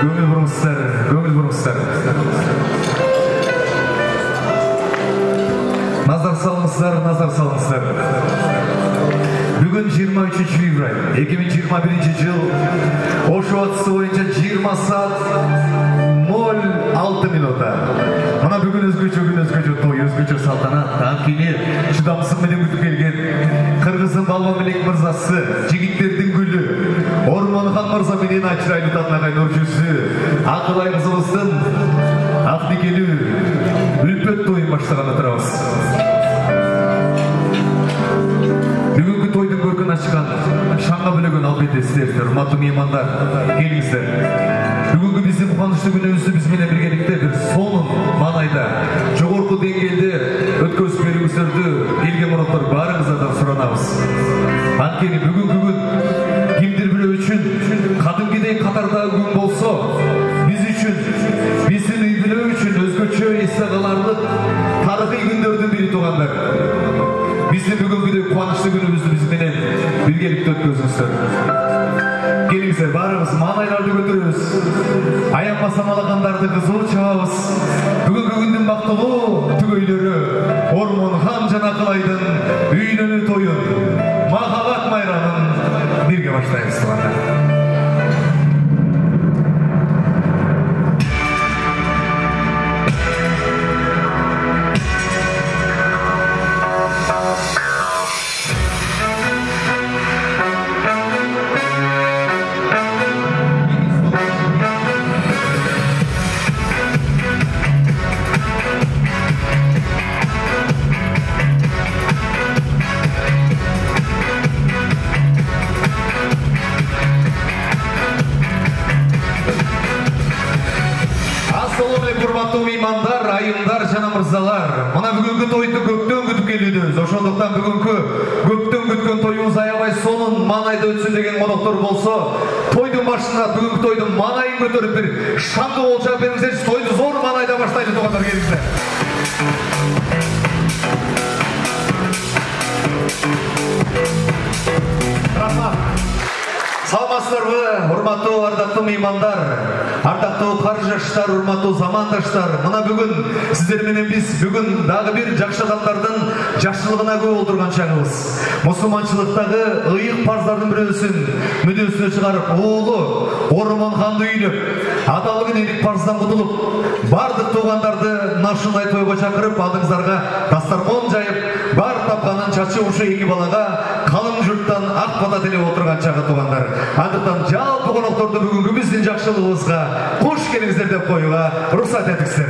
Көңіл бұрыңыздар. Назар салыңыздар. Бүгін 23 февраль 2021 жыл Ошу атысы бойынша 20 саат 06 минута. Мына бүгін өзгөчө той, өзгөчө салтанат, анткени чыдамсыз менен күтүп келген Кыргыздын балбан белек мырзасы, жигиттердин гүлү, Ормонхан мырза менен Ачырайлуу Татнагай Нурчусу, Акылай кызыбыздын ак никелүү үлпөт тойун баштаган турабыз. Бүгүнкү тойдун көркүн ачкан, шаңга бөлөгөн албетте сиздер, урматтуу меймандар, келиңиздер. Бүгүнкү биздин кубанычтуу күнүбүздү биз менен биргеликте бир сонун маанайда жогорку деңгээлде өткөзүп берүүңүздөрдү элге мураттар баарыңыздардан суранабыз. Анткени бүгүнкү күн кимдир бирөө үчүн кадимкидей катардагы күн болсо, биз үчүн, биздин үй бүлө үчүн өзгөчө эсте каларлык тарыхый күндөрдүн бири туугандар. Биздин бүгүнкү кубанычтуу күнүбүздү биз менен биргеликте өткөзүңүздөр. Келиңиздер, баарыбыз маанайларды көтөрөбүз. Аянбастан алакандарды кызуу чабабыз. Бүгүнкү күндүн бактылуу түгөйлөрү Ормонхан жана Акылайдын үйлөнүү тоюн, махабат майрамын бирге баштайбыз туугандар. Меймандар, айымдар жана мырзалар, мына бүгүнкү тойду көптөн күтүп келүүдөбүз. Ошондуктан бүгүнкү көптөн күткөн тоюбуз аябай сонун маанайда өтсүн деген коноктор болсо, тойдун башында бүгүнкү тойдун маанайын көтөрүп бир шаңды болчап бериңиздерчи, тойду зор маанайда баштайлы туугандар, келиңиздер. Рахмат. Саламатсыздарбы, урматтуу ардактуу меймандар, ардактуу каржаштар, урматтуу замандаштар. Мына бүгүн сиздер менен биз бүгүн дагы бир жакшы адамдардын жакшылыгына күбө болдурган чагыбыз. Мусулманчылыктагы ыйык парздардын бирөөсүн мүдөөсүнө чыгарып, уулу Ормонханды үйлөп, аталыгын элик парздан кутулуп, бардык туугандарды ушундай тойго чакырып, алдыңыздарга дастаркон жайып, бар тапканын чачы ушу эки балага калың журттан ак бата тилеп отурган чагы туугандар. Андыктан жалпы конокторду бүгүнкү биздин жакшылыгыбызга куш келиңиздер деп коюуга уруксат этиңиздер.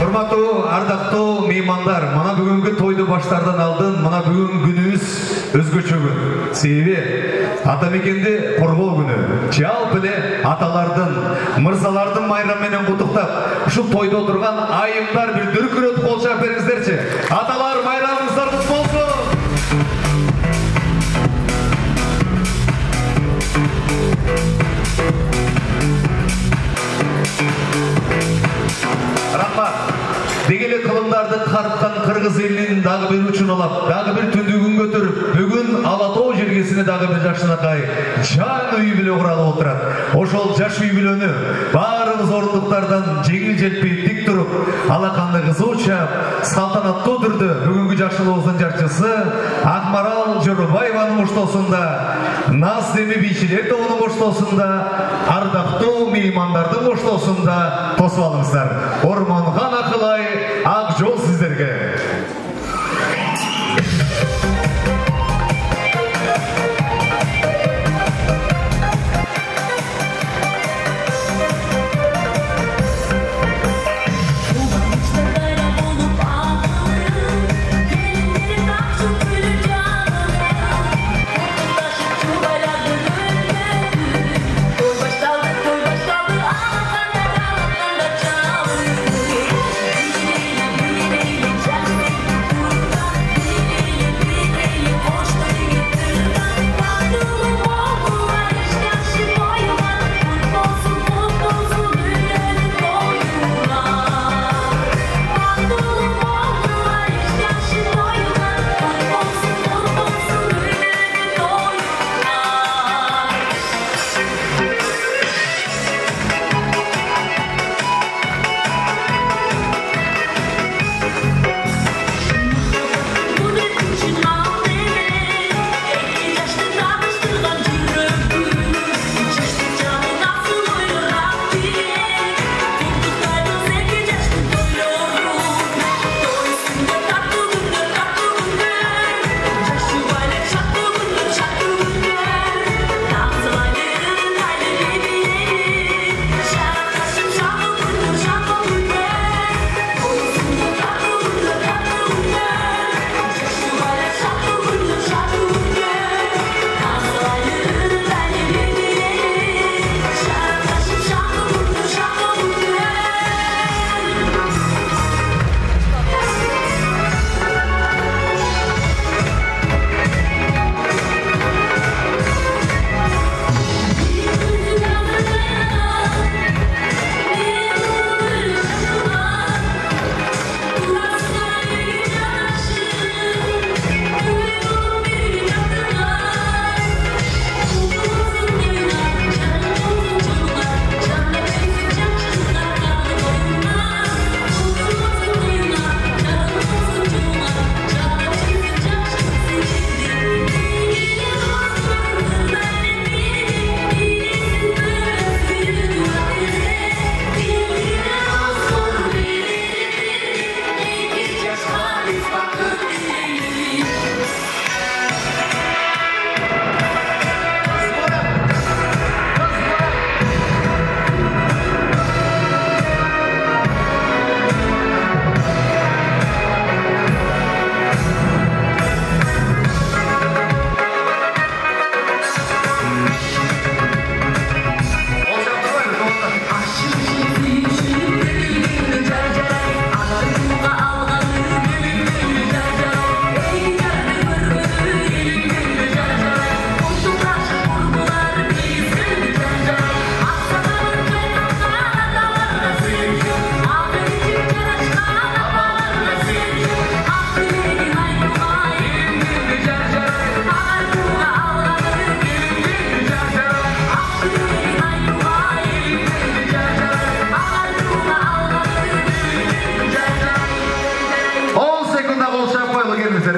Урматтуу ардактуу меймандар, мына бүгүнкү тойду баштардан алдын, мына бүгүн күнүбүз өзгөчө күн. Себеби ата мекенди коргоо күнү. Жалпы эле аталардын, мырзалардын майрамы менен куттуктап, ушул тойдо отурган айымдар бир дүркүрөтүп кол чаап бериңиздерчи. Аталар, майрамыңыздар куту болсун. Рахмат. Дегеле кылымдарды карыткан кыргыз элинин дагы бир учун алап, дагы бир түндүгүн көтөрүп, бүгүн Ала тоо жергесине дагы бир жакшынакай жан үй бүлө куралып отурат. Ошол жаш үй бүлөнү баарыбыз орундуктардан жеңил желпи тик туруп, алаканды кызууча салтанаттуу түрдө бүгүнкү жакшылыгыбыздын жарчысы Акмарал Жорубаеванын муштоосунда, Наз Деми бийчилер тобунун муштоосунда, ардактуу меймандардын муштоосунда тосуп алыңыздар. Ормонхан Акылай, ак жол сиздерге.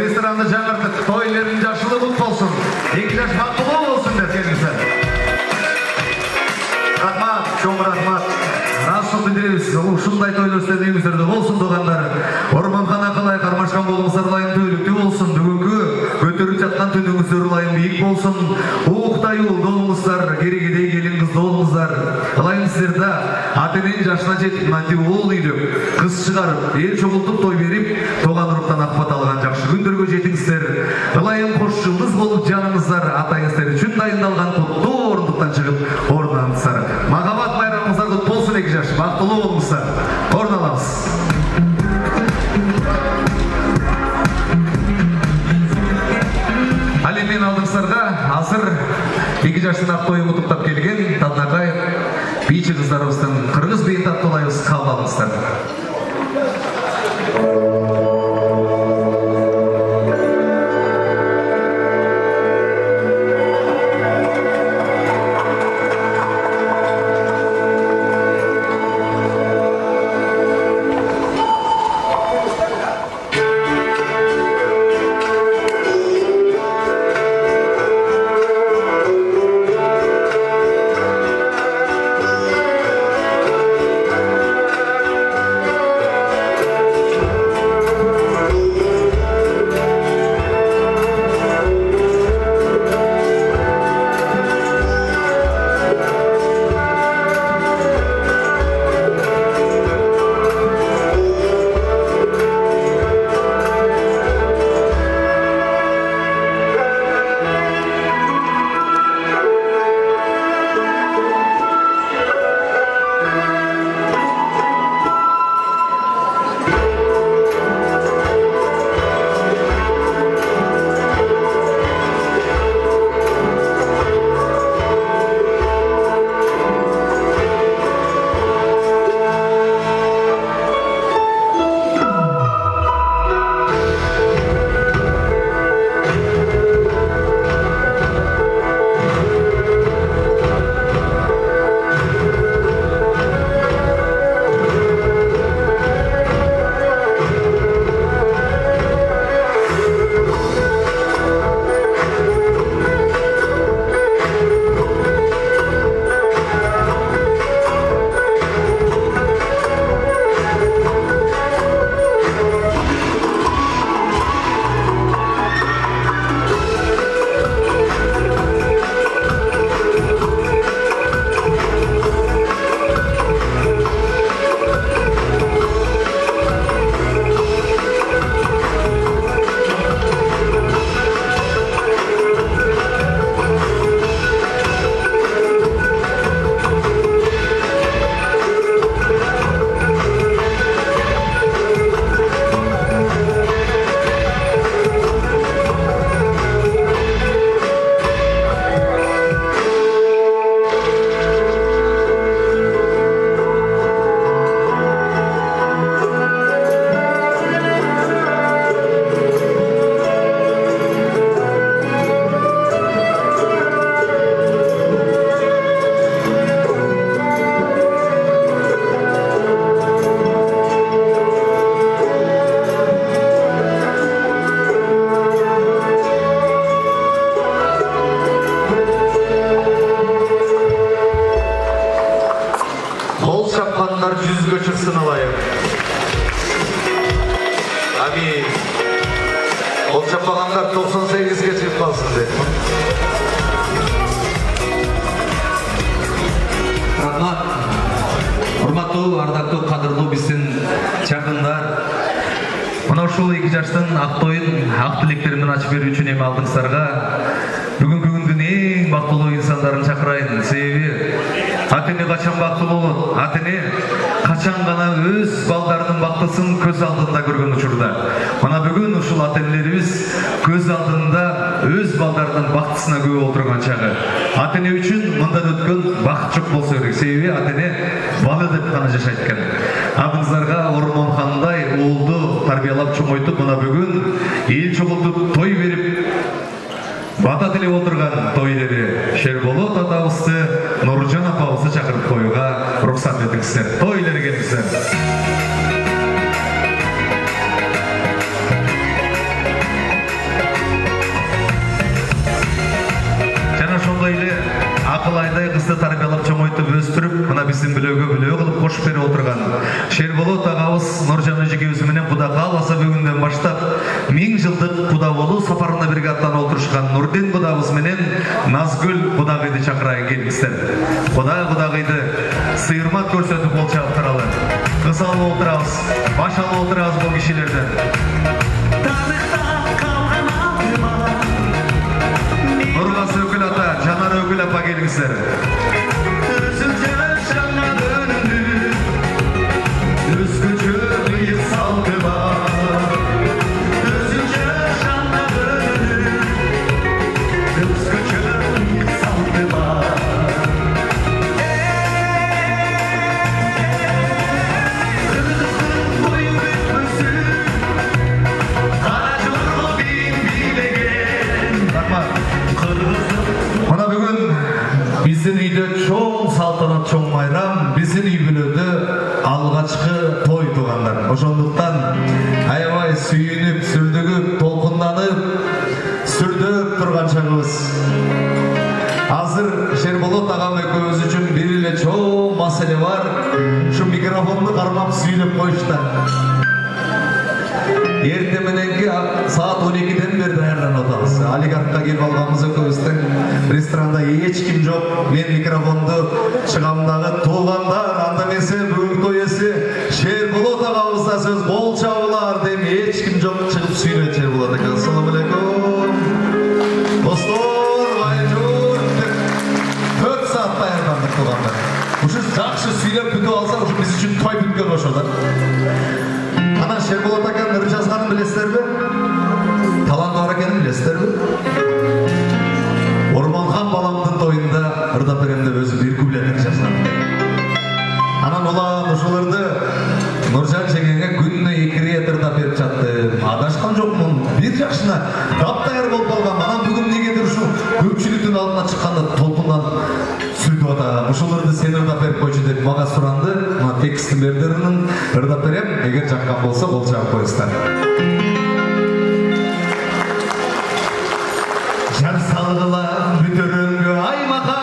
restoranды жаңартып, тойларын жашылы бұлт болсын, 2 жаш бақылы болсын деп келіңіздер. Рахмат, чоң рахмат. Расыл білдіребіз, ұшындай тойлы өстедіңіздерді болсын доғандар. Орманхана қалай қармашқан болыңыздар лайын төйлікті болсын. Бүгінгі көтеріп жатқан түніңіздер лайын биік болсын. Уықтай долыңыздар, керегедей келіңіз долыңыздар. Қалайын сіздерді атенен жашына жетіп, мәнде ол үйді қыз шығарып, ел шоғылтып той беріп, тоған ұрықтан ақпат алған жақшы күндерге жетіңіздер. Қалайын қош жылдыз болып жаныңыздар, атайыңыздар үшін дайындалған құтты орындықтан шығып, орнаңыздар. Махаббат байрамыңыздар құт болсын 2 жаш, бақтылы болыңыздар. Орын аламыз. Әлеммен алдыңыздарға азыр 2 жастың ақ тойын құттықтап келген Татнақай бейші қыздарымыздың қырғыз биін таптолайыз қабыл алыңыздар. Olçapağanlar 98'e çıkmasın dedi. Rahmat, hurmatlı, ardaqlı, qadırlı bizden çakınlar. Mına uşul 2 жаштын ак тойын, ак тилектеримден ачып берүү үчүн эми алдыңыздарга бүгүнкү күндүн эң бактылуу инсандарын чакырайын. Себеби атене качан бактылуу болот? Атене качан гана өз балдарынын бактысын көз алдында көргөн учурда. Мына бүгүн ушул атенелерибиз көз алдында өз балдарынын бактысына күбө отурган чагы. Атене үчүн мындан өткөн бакыт жок болсо керек. Себеби атене бала деп гана жашайт экен. Алдыңыздарга Ормонхандай уулду тарбиялап чоңойтуп, мына бүгүн эл чогултуп той берип бата тилеп отурган той элери Шерболот атабызды, Нуржан апабызды чакырып коюуга уруксат этиңиздер. Той элери келиңиздер. Шерболот ағабыз Нұржан Өжекеусі менен Құда қаласа бүгінден баштап 1000 жылдық Құда болу сапарына бірге аттанып отырышқан Нұрден Құдабыз менен Назгүл Құдағайды шақырайын келіңіздер. Құдағайды сыйырмат көрсетіп болчап тұралы. Қыз алып отырабыз, баш алып отырабыз бұл кишилерден. Нұрғасы өкіл ата, Жанар өкіл апа келіңіздер. Біздің үйде чоң салтанат, чоң майрам, біздің үй бүлөдө алғачкы той тугандар. Ошондуктан аябай сүйүнүп, сүрдүгүп, толкунданып, сүрдөп турган чагыбыз. Азыр Шерболот агам экөөбүз үчүн бир эле чоң маселе бар. Ушу микрофонду кармап сүйлөп коюштар. Эрте мененки саат 12-ден бери даярданып атабыз. Олигархка келип алганбыз экөөбүздүн ресторанда эч ким жок. Мен микрофонду чыгамдагы туугандар, анда эмесе бүгүнкү той ээси Шерболот агабызда сөз болчабылар деп эч ким жок, чыгып сүйлөйт Шерболот ака. Ассаламу алейкум. Достор, айжур. 4 саат даярдандык туугандар. Ушу жакшы сүйлөп бүтүп алса, ушу биз үчүн той бүткөн ошол. Ана Шерболот аканын ыр жазганын билесиздерби? Таланты бар экенин билесиздерби? Орманхан баламдын тоюнда ырдап берем деп өзү бир куплет жазган. Анан улан ошолорду Нуржан жеңеңе күнүнө 2 рет ырдап берип жатты. Адашкан жокмун. Бир жакшына таптайыр болуп калгам. Анан бүгүн негедир ушу көпчүлүктүн алдына чыкканда толкундан сүйтүп атам. Ошолорду сен ырдап берип койчу деп мага суранды. Мына текстин бердеринин ырдап берем. Эгер жаккан болсо болчап коюңуздар. Жар салгыла бүтөрөңгө аймака.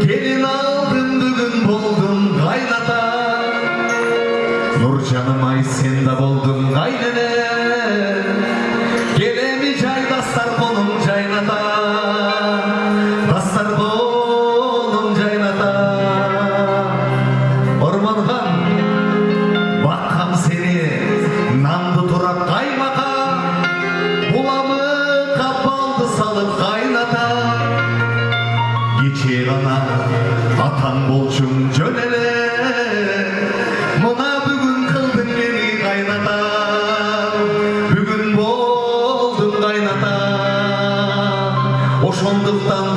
Келин алдым бүгүн болдум кайната. Нуржаным ай сен да болдуң кайнене. Келеми жай дастар конум жайната. Дастар конум жайната. Орманхан баккам сени нанды турап каймака. Буламы капалды салып кайната. Кече гана атаң болчуң жөн эле. Мына бүгүн кылдың мени кайната. Бүгүн болдуң кайната. Ошондуктан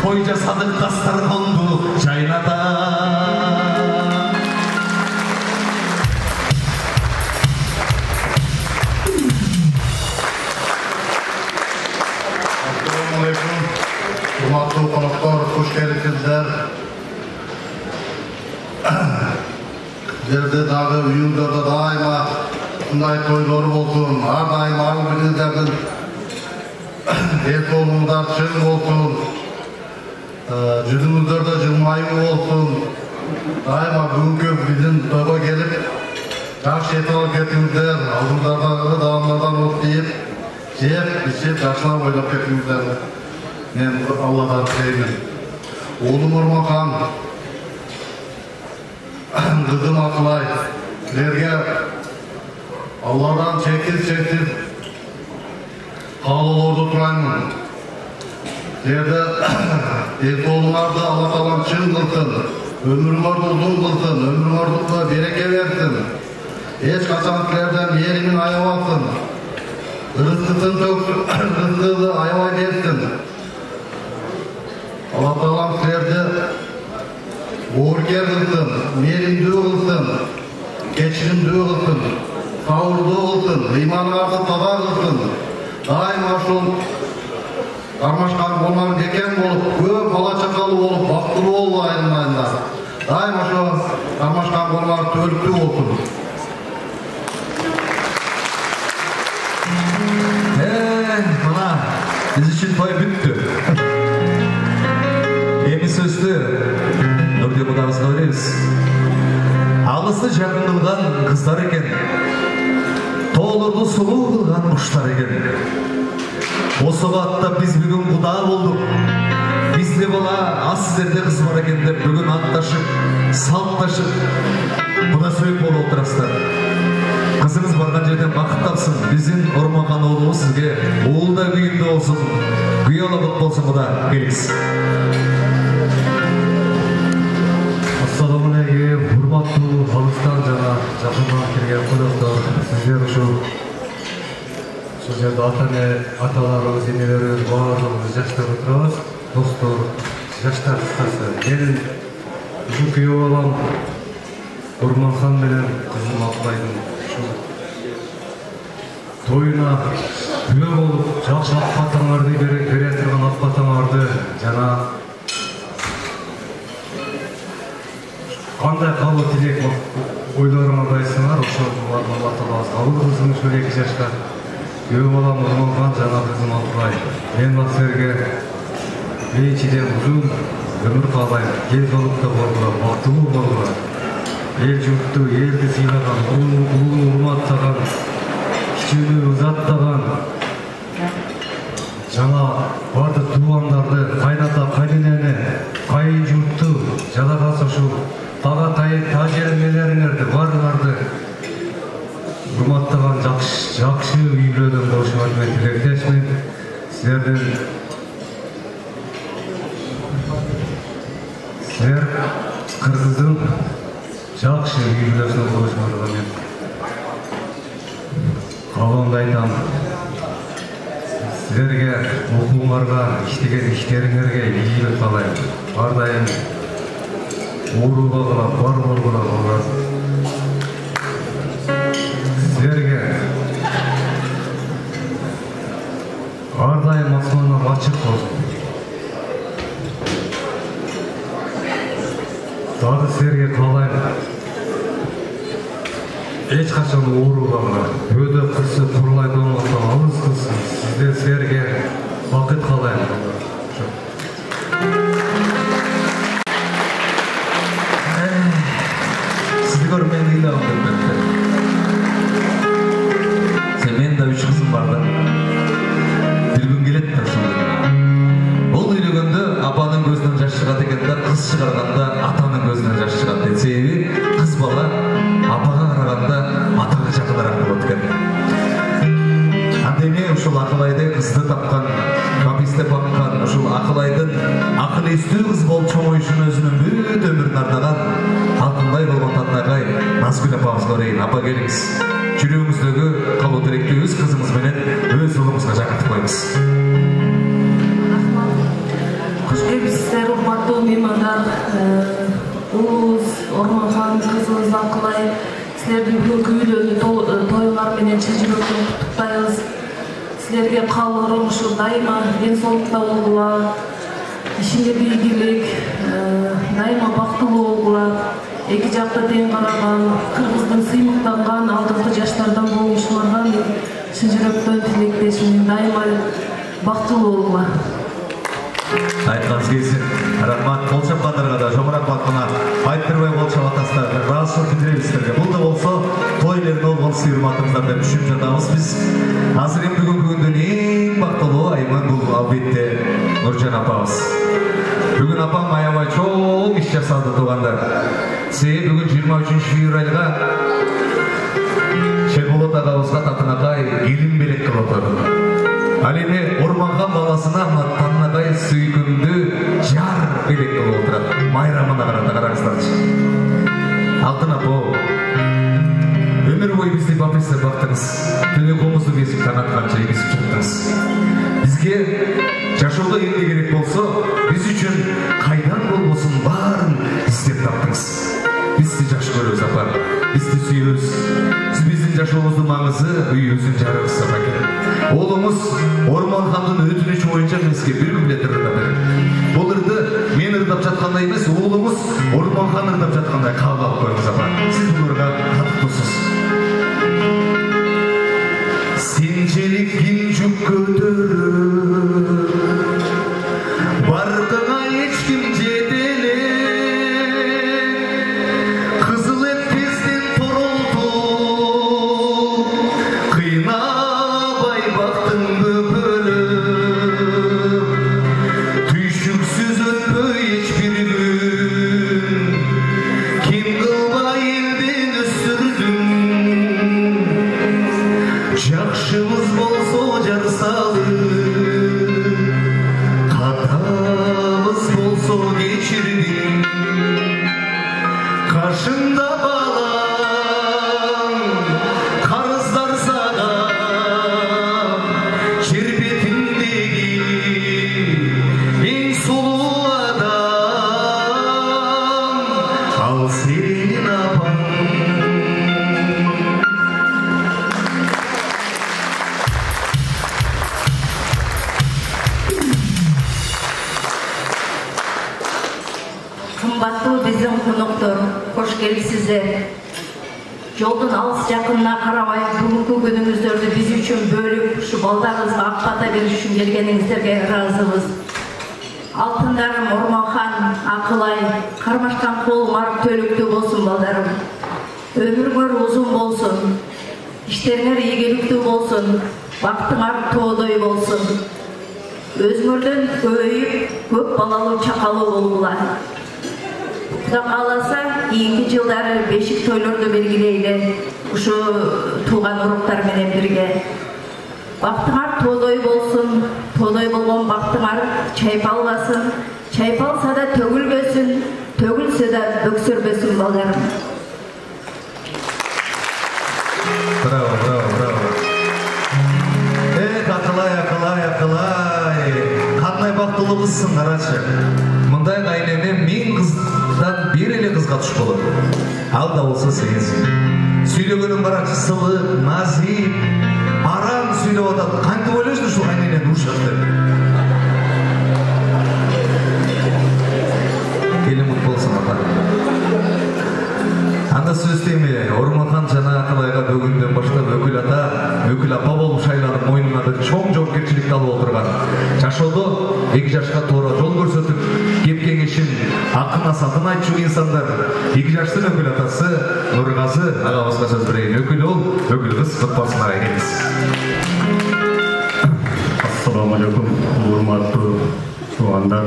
той жасадык дастарханды жайната. Урматтуу коноктор, куш келипсиздер. Жерде дагы үйүңдөрдө дайыма ушундай тойлор болсун. Ар дайым ар бириңиздердин эс оолуңдар чың болсун. Жүзүңүздөрдө жылмаюу болсун. Дайыма бүгүнкү биздин тойго келип, жакшы эс алып кетиңиздер. Алдыңдардагы даамдардан от тийип, жеп, ичип, жакшылап ойлоп кетиңиздер. Мен Алладан тілеймін. Оğlum Орманхан, kızım Akılay, sizlerге Allah'dan çeksiz қалауларды тураймын. Sizlerde ес оğlуңарды Алла Таалам чын кылсын, өмүрүңөрдү узун кылсын, өмүрүңөрдү береке берсин. Эч качан силерден мээримин аябасын. Рызкысын төксүн, рызкыды аябай берсин. Алла Таалам силерди боорукер кылсын, мээримдүү кылсын, кечиримдүү кылсын, сабырдуу кылсын, ыйманыңарды таза кылсын. Дайыма ошол кармашкан болман бекем болуп, көп бала чакалуу болуп, бактылуу болуу айылында. Дайыма ошол кармашкан болман төлүктүү болсун. Мына биз үчүн той бүттү. Эми сөздү Нурден Кудабызга беребиз. Жаныбызды жақын қылған қыздар екен, тоолорду сұлу қылған құштар екен. Осыға аттап біз бүгін құда болдық. Бізде бала аз сіздерде қыз бар екен деп бүгін атташып, салтташып, бұда сөйіп болып отырасыздар. Қызыңыз барған жерден бақыт тапсын. Біздің Орманхан оғлымыз сізге уылда күйінде болсын, күйалы бұт болсын. Бұда келіңіз. Ассалаумағалейкум, құрматтуу алыстан жана жакындан келген қонақтар, сіздер ушул жерде аталарыбыз, энелерибиз баардыгыбыз жаштар отурабыз. Достор, жаштар кыскасы. Мен ушул күйөө балам Орманхан менен кызым Акбайдын ушул тоюна күбө болуп, жакшы ак батаңарды бере турган ак батаңарды жана кандай кабыл тилек ойлорун айтсаңар, ошол Алла Таалабыз кабыл кылсын. Ушул 2 жашка күйөө балам Орманхан жана кызым Акбай. Мен силерге биринчиден узун өмүр каалайм. Эл жолукта болгула, бактылуу болгула. Эл журтту, элди сыйлаган, улууну урматтаган, кичүүнү ызаттаган, жана бардык туугандарды, кайната, кайненени, кайын журтту, жалагасы ушул тажермелериңерди, баарыңарды урматтаган жакшы үй бүлөдөн болушуңарды мен тилектешмин. Силер кыргыздын жакшы үй бүлөсүнөн болушуңарга мен каалоомду айтам. Силерге, окууңарга, иштеген иштериңерге ийгилик каалайм. Ар дайым оорубагыла, бар болгула болот. Силерге ар дайым асманыңар ачык болсун. Дагы силерге каалайм, эч качан оорубагыла, өйдө кырсы курлай болмаса алыс кылсын. Силерге бакыт каалайм. Сізді көріп мен ыйлағым деп кетті. Мен да 3 қызым барды. Bir gün келеді тұршылды. Ол үйлегенде апаның көзінен жас шығады екен де, қыз шығарғанда атаның көзінен жас шығады дейді. Себебі қыз бала апаға қарағанда атаға жақынырақ болады екен. Андеме ушул Акылайды қызды тапқан, каписте баққан, ушул Акылайдың ақыл естүү қыз болып чоңойышын өзінің бүт өмірін ардаған Алтынбай болмататын ағай Назгүл апамызға орайын. Апа келіңіз. Жүрегіңіздегі қалу теректі өз қызымызбенен өз ұлымызға жақындық қойыңыз. Қош келіпсіздер, урматтуу меймандар. Ұлыңыз Орманхан, қызыңыз Акылай, сілердің бүгінгі үйлерді тойыңар менен чын жүректен құттықтаймыз. Сілерге қалғырым ушул дайыма денсаулықта болғыла, ишиңерге ийгилик, дайыма бактылуу болгула, эки жакта тең караган, кыргыздын сыймыктанган алдыңкы жаштардан болушуңарга мен чын жүрөктөн тилектешмин, дайыма бактылуу болгула. Айтқаныңыз келсін. Рахмат, қол шапқандарға да, жомырақ бақына айттырбай қол шапатасыздар. Разышылық білдіреміз сіздерге. Бұл да болса, тойлерін олған сүйірматыңыздар деп үшіп жатамыз біз. Азырын бүгінгі күндің ең бақтылы айман бұл албетте Нұржан апамыз. Бүгін апам аябай чоң іс жасалды туғандар. Себебі бүгін 23 февральға Шерболот ағабызға татынағай елін белек қылып отыр. Әлеме Орманхан баласына танынағай сүйкімді жар белек қылып отырады. Майрамына қараңыздаршы. Алтын апа, өмір бойы бізде бапесте бақтыңыз. Түні қомызды бесіп танатқанша егесіп жаттыңыз. Бізге жашауда енді керек болса, біз үшін қайдан болмасын барын істеп таптыңыз. Біз сізді жақсы көреміз апа, біз сізді сүйеміз. Сіз біздің жашауымыздың маңызы үйіміздің жарығы сапа керек. Олымыз Орманхандың өтініші бойынша бізге бір күмлет ырдап береді. Бұл ырды мен ырдап жатқандай емес, олымыз Орманхан ырдап жатқандай қалып қойыңыз апа. Сіз бұларға татықтысыз. Сен желіккен жүк көтеріп, бардыңа ешкім жетелеп, қызыл етпестен кымбаттуу биздин коноктор, кош келипсиздер. Жолдун алыс жакынына карабай, бүгүнкү күнүңүздөрдү биз үчүн бөлүп, ушу балдарыбызга ак бата бериш үчүн келгениңиздерге ыраазыбыз. Алтындарым Орманхан, Акылай, кармашкан колуң арып төлүктүү болсун балдарым. Өмүрүңөр узун болсун, иштериңер ийгиликтүү болсун, бактыңар тоодой болсун. Өзүңөрдөн көбөйүп, көп балалуу чакалуу болгула. Кудай кааласа, кийинки жылдары бешик тойлорду белгилейли, ушу тууган уруктар менен бирге. Бактыңар тоодой болсун, тоодой болгон бактыңар чайпалбасын, чайпалса да төгүлбөсүн, төгүлсө да бөксөрбөсүн балдарым. Браво, браво, браво. Акылай. Кандай бактылуусуң, карачы. Мындай айлеме 1000 кыздан бир эле кызга туш болот. Ал да болсо сенсиң. Сүйлөгөнүң барак сылык, назик, арам сүйлөп атат. Кантип ойлойсуң ушул айленени урушат деп? Келин мут болсун апа. Анда сөз теме, Орманхан жана Акылайга бүгүндөн баштап өкүл ата, өкүл апа болуп шайланып мойнуна бир чоң жоопкерчиликти алып отурган. Жашоодо 2 жашка туура жол көрсөтүп, кеп кеңешин, акына сатын айтчу инсандар. 2 жаштын өкүл атасы Нургазы агабызга сөз берейин. Өкүл ол, өкүл кыз кутбасына келиңиз. Ассаламу алейкум, урматтуу туугандар,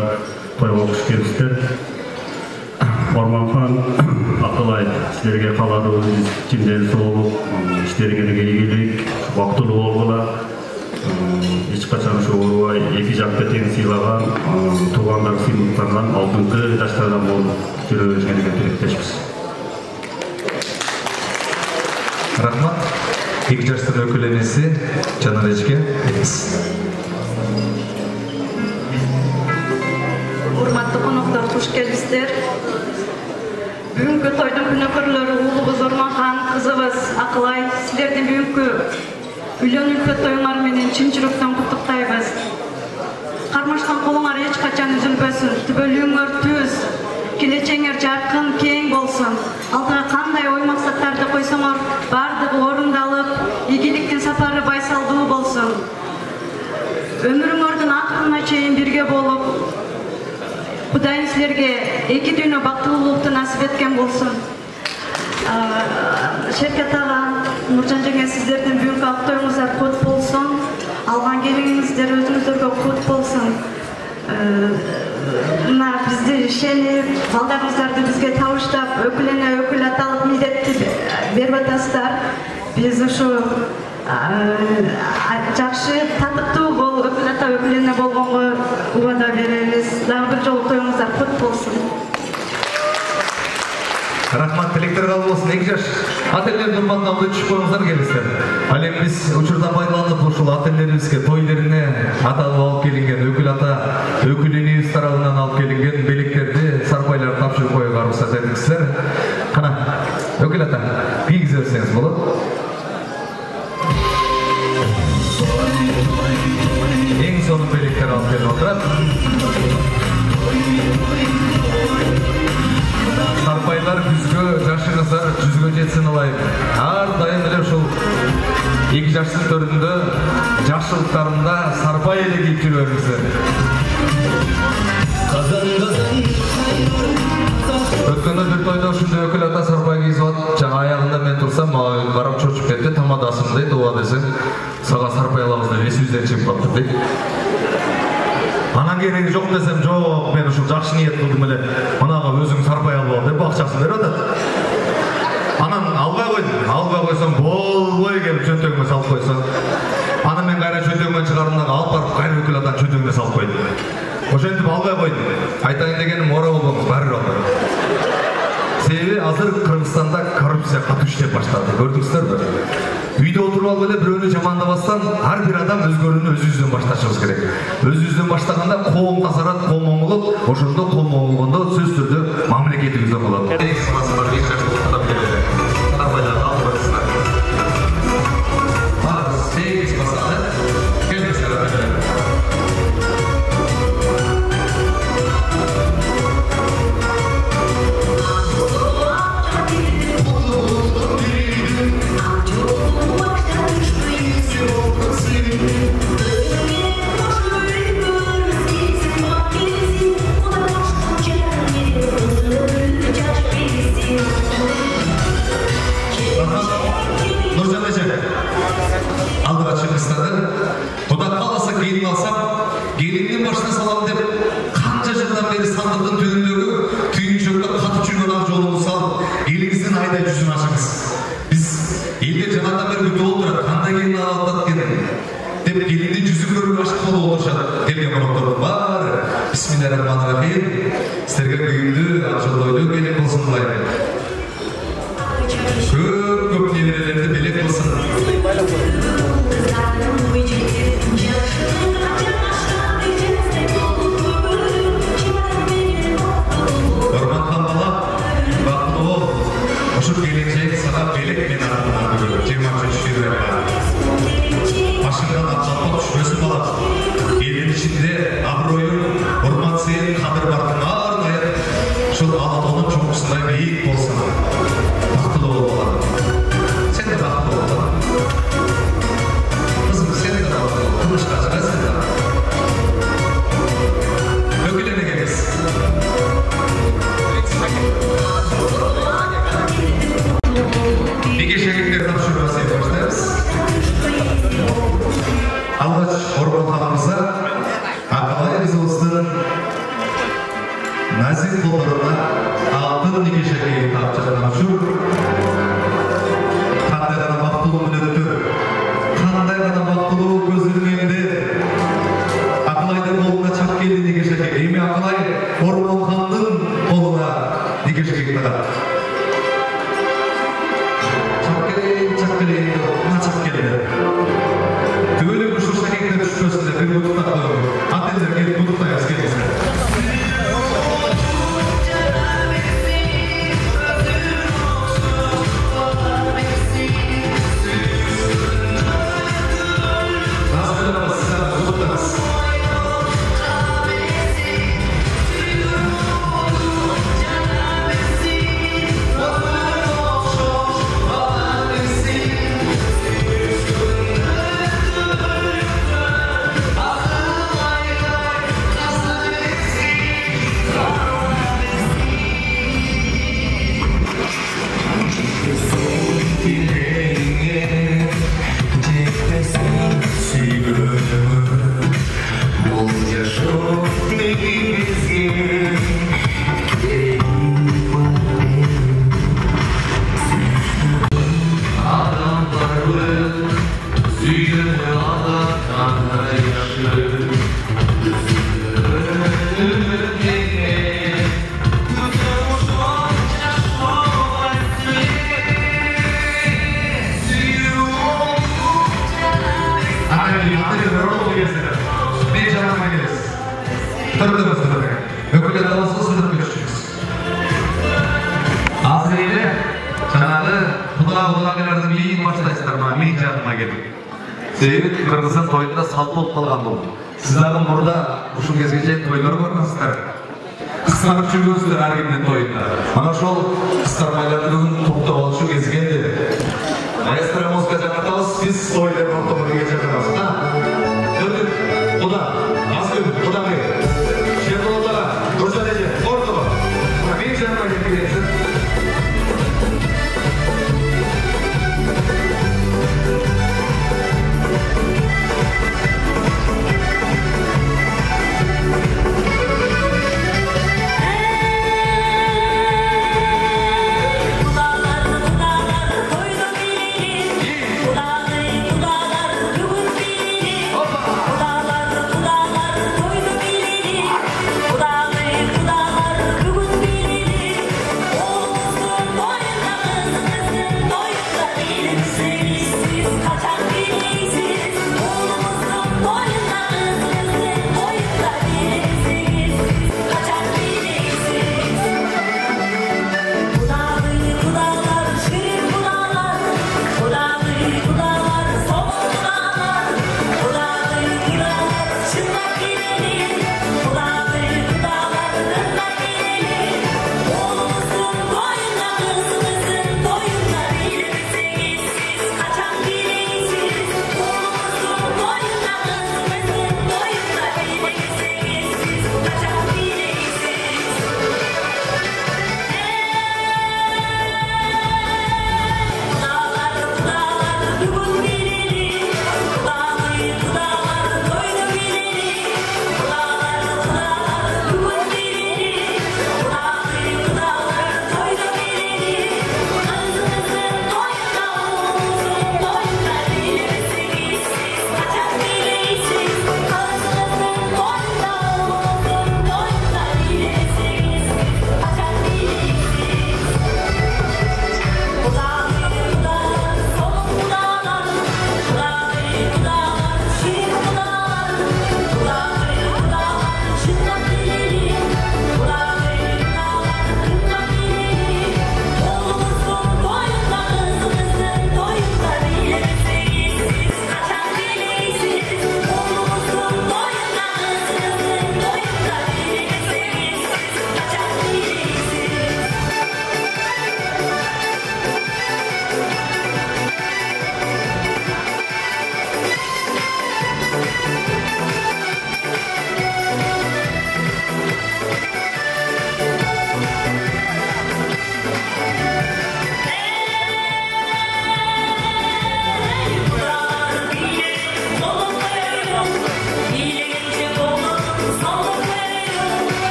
тойго куш келипсиздер. Орманхан, Акылай, силерге кааларыбыз чынден соолук, иштериңерге ийгилик, бактылуу болгула. Эч качан ушу оорубай, 2 жакты тең сыйлаган, туугандар сыйлыктардан алдыңкы жаштардан болуп жүрө беришиңерге тилектешпиз. Рахмат. 2 жаштын өкүл энеси Жанар эжеге келиңиз. Урматтуу коноктор, куш келипсиздер. Бүгүнкү тойдун күнөөкөрлөрү уулубуз Орманхан, кызыбыз Акылай, силердин бүгүнкү үйлөнүүкө тоюңар менен чын жүрөктөн куттуктайбыз. Кармашкан колуңар эч качан үзүлбөсүн, түбөлүңөр түз, келечегиңер жаркын, кең болсун. Алдыга кандай ой максаттарды койсоңор, бардыгы орундалып, ийгиликтин сапары байсалдуу болсун. Өмүрүңөрдүн акырына чейин бирге болуп, Кудайым силерге 2 дүйнө бактылуулукту насип эткен болсун. Шеркет ага, Нуржан жеңе, сиздердин бүгүнкү ак тоюңуздар кут болсун. Алган келиңиздер өзүңүздөргө кут болсун. Мына бизди ишенип, балдарыңыздарды бизге табыштап, өкүл эне, өкүл аталык милдетти берип атасыздар. Биз ушу жакшы, татыктуу болуп, өкүл ата, өкүл эне болгонго убада беребиз. Дагы бир жолу тоюңуздар кут болсун. Рахмат, тилектер кабыл болсун. 2 жаш ата-энелердин урматына түшүп коюңуздар келиңиздер. Ал эми биз учурдан байланып ушул ата-энелерибизге тойлерине аталып алып келинген өкүл ата, өкүл энебиз тарабынан алып келинген белектерди, сарпайларды тапшырып коюуга уруксат этиңиздер. Кана, өкүл ата, кийгизе берсеңиз болот. Эң сонун белектер алып келип отурат. Сарпайлар күзгө, жашыңыздар жүзгө жетсин алайын. Ар дайым эле ушул 2 жаштын төрүндө, жашылыктарында сарпай эле кийип жүрө бериңиздер. Өткөндө бир тойдо ушундай өкүл ата сарпай кийип атып, жаңа аягында мен турсам, мага барып чочуп кетти, тамадасың дейт, ооба десең, сага сарпай алабыз деп эсибизден чыгып калды дейт. Анан кереги жок десем, жок, мен ушул жакшы ниет кылдым эле, мынага өзүң сарпай алып ал деп акчасын берип атат. Анан албай койсоң, болбой келип чөнтөгүмө салып койсоң. Анан мен кайра чөнтөгүмөн чыгарымдан алып барып, кайра өкүл атанын чөнтөгүнө салып койдум. Ошентип албай койдум. Айтайын дегеним, ора болбоңуз, баары албай. Себеби азыр Кыргызстанда коррупция катуу иштеп баштады. Көрдүңүздөрбү? Үйдө отуруп алып эле бирөөнү жамандабастан ар бир адам өзгөрүүнү өзүбүздөн башташыбыз керек. Өзүбүздөн баштаганда коом тазарат, коом оңолот, ошондо коом оңолгондо сөзсүз түрдө мамлекетибиз оңолот. Nurcan Ece, aldıra çıkıştады. Құда қаласа келін алсам, келіннің başına салам деп, қанша жылдан бері сандықтың төңіндегі түйіншекті қатып жүрген ақ жолын салып, еліңіздің айдай жүзін ашыңыз. Біз елде жаңадан бері күтіп отырып, қандай келін алатат екен деп келінді жүзі көріп ашық болып отыршады. Келген қонақтардың бары. Бисмиллахиррахманиррахим. Сіздерге бүгінді ақжолдойды белек болсын бұлайды. Көп немерелерді белек болсын. Орманхан бала, бақыты ол, ұшып келіншек саған белек мен артынан бүгір, 23 жүйрек бар. Ашынған атшапқа түшмесін бала. Елдің ішінде абыройы, орман сейін қадыр бардың арнайы, шыл Алатауның жоғысындай биік болсын. Бақытылы ол бала. Сен де бақытылы ол бала. Қызым, сен де бақытылы ол. Тыныштан шығасың да. Өкіліне келес. Неге шәкеттер тапшыру басып бастаймыз? Алғаш Орбанханымызға Ақылай Ризалыстың нәзік қолдарына алтын неге шәкеттер тапшырған жүр. Қандай ғана бақытылы мүнеттер, қандай ғана бақытылы көзілгенде Ақылайдың қолына чақ келді неге шәкеттер. Еме Ақылай Орбанханның қолына неге шәкеттер тағады. Çakkeleydi, ona çakkeledi. Tüveli kuşu şakekler düşmesinde bir butukta koyuyor. Atender gelip butukta yazgelizler. Nasıl yapamaz, sizler butuktanız. Себебі Қырғызстан тойында салт болып қалған бұл. Сіздердің burada ұшын кезгенше тойлар көрмеңіздер. Қысқарып жүргенсіздер әркімнің тойында. Ана шол қысқармайларды бүгін тоқтап алышу кезгенде. Маэстро музыка жаңартамыз, біз тойлардың ортамызға жақынамыз. Төртіп, құда, аз күн, құда қай. Шерболатаға, Нұржан Эже, ортаға. Мен жаңға келгенсің. Kudalar, kudalar, kudalar, kudalar,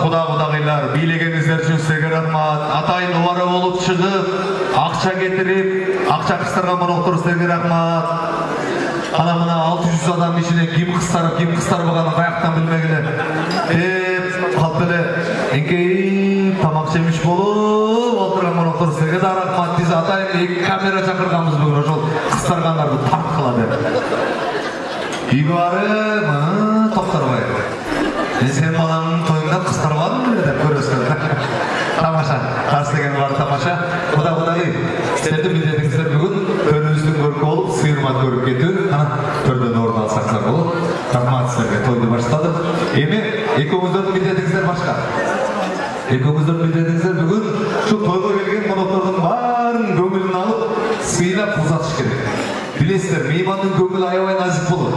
кудагыйлар, бийлегениңиздер үчүн сизге рахмат. Атайын убара болуп чыгып, акча кетирип, акча кыстырган моноктор сизге рахмат. Ана мына 600 адам ичинен ким кыстарбаганын каяктан билмегиле. Калп эле эңкейип тамак жемиш болуп отурган моноктор сизге да рахмат. Биз атайын 2 камера чакырганбыз бүгүн ошол кыстаргандарды тарткыла деп. Үйгө барып, токторбай. Сен балаңның тойында кыстарбадың беле деп көрөсүң. Тамаша. Карсы деген бар тамаша. Кудагыйы. Силердин милдетиңиздер бүгүн төрүбүздүн көркү болуп, сыйырмат көрүп кетүү. Ана төрдөн орун алсаңыздар болот. Рахмат силерге тойду баштадык. Эми экөөңүздөрдүн милдетиңиздер башка. Экөөңүздөрдүн милдетиңиздер бүгүн ушу тойго келген коноктордун баарын көңүлүн алып, сыйлап узатыш керек. Билесиздер, меймандын көңүлү аябай назик болот.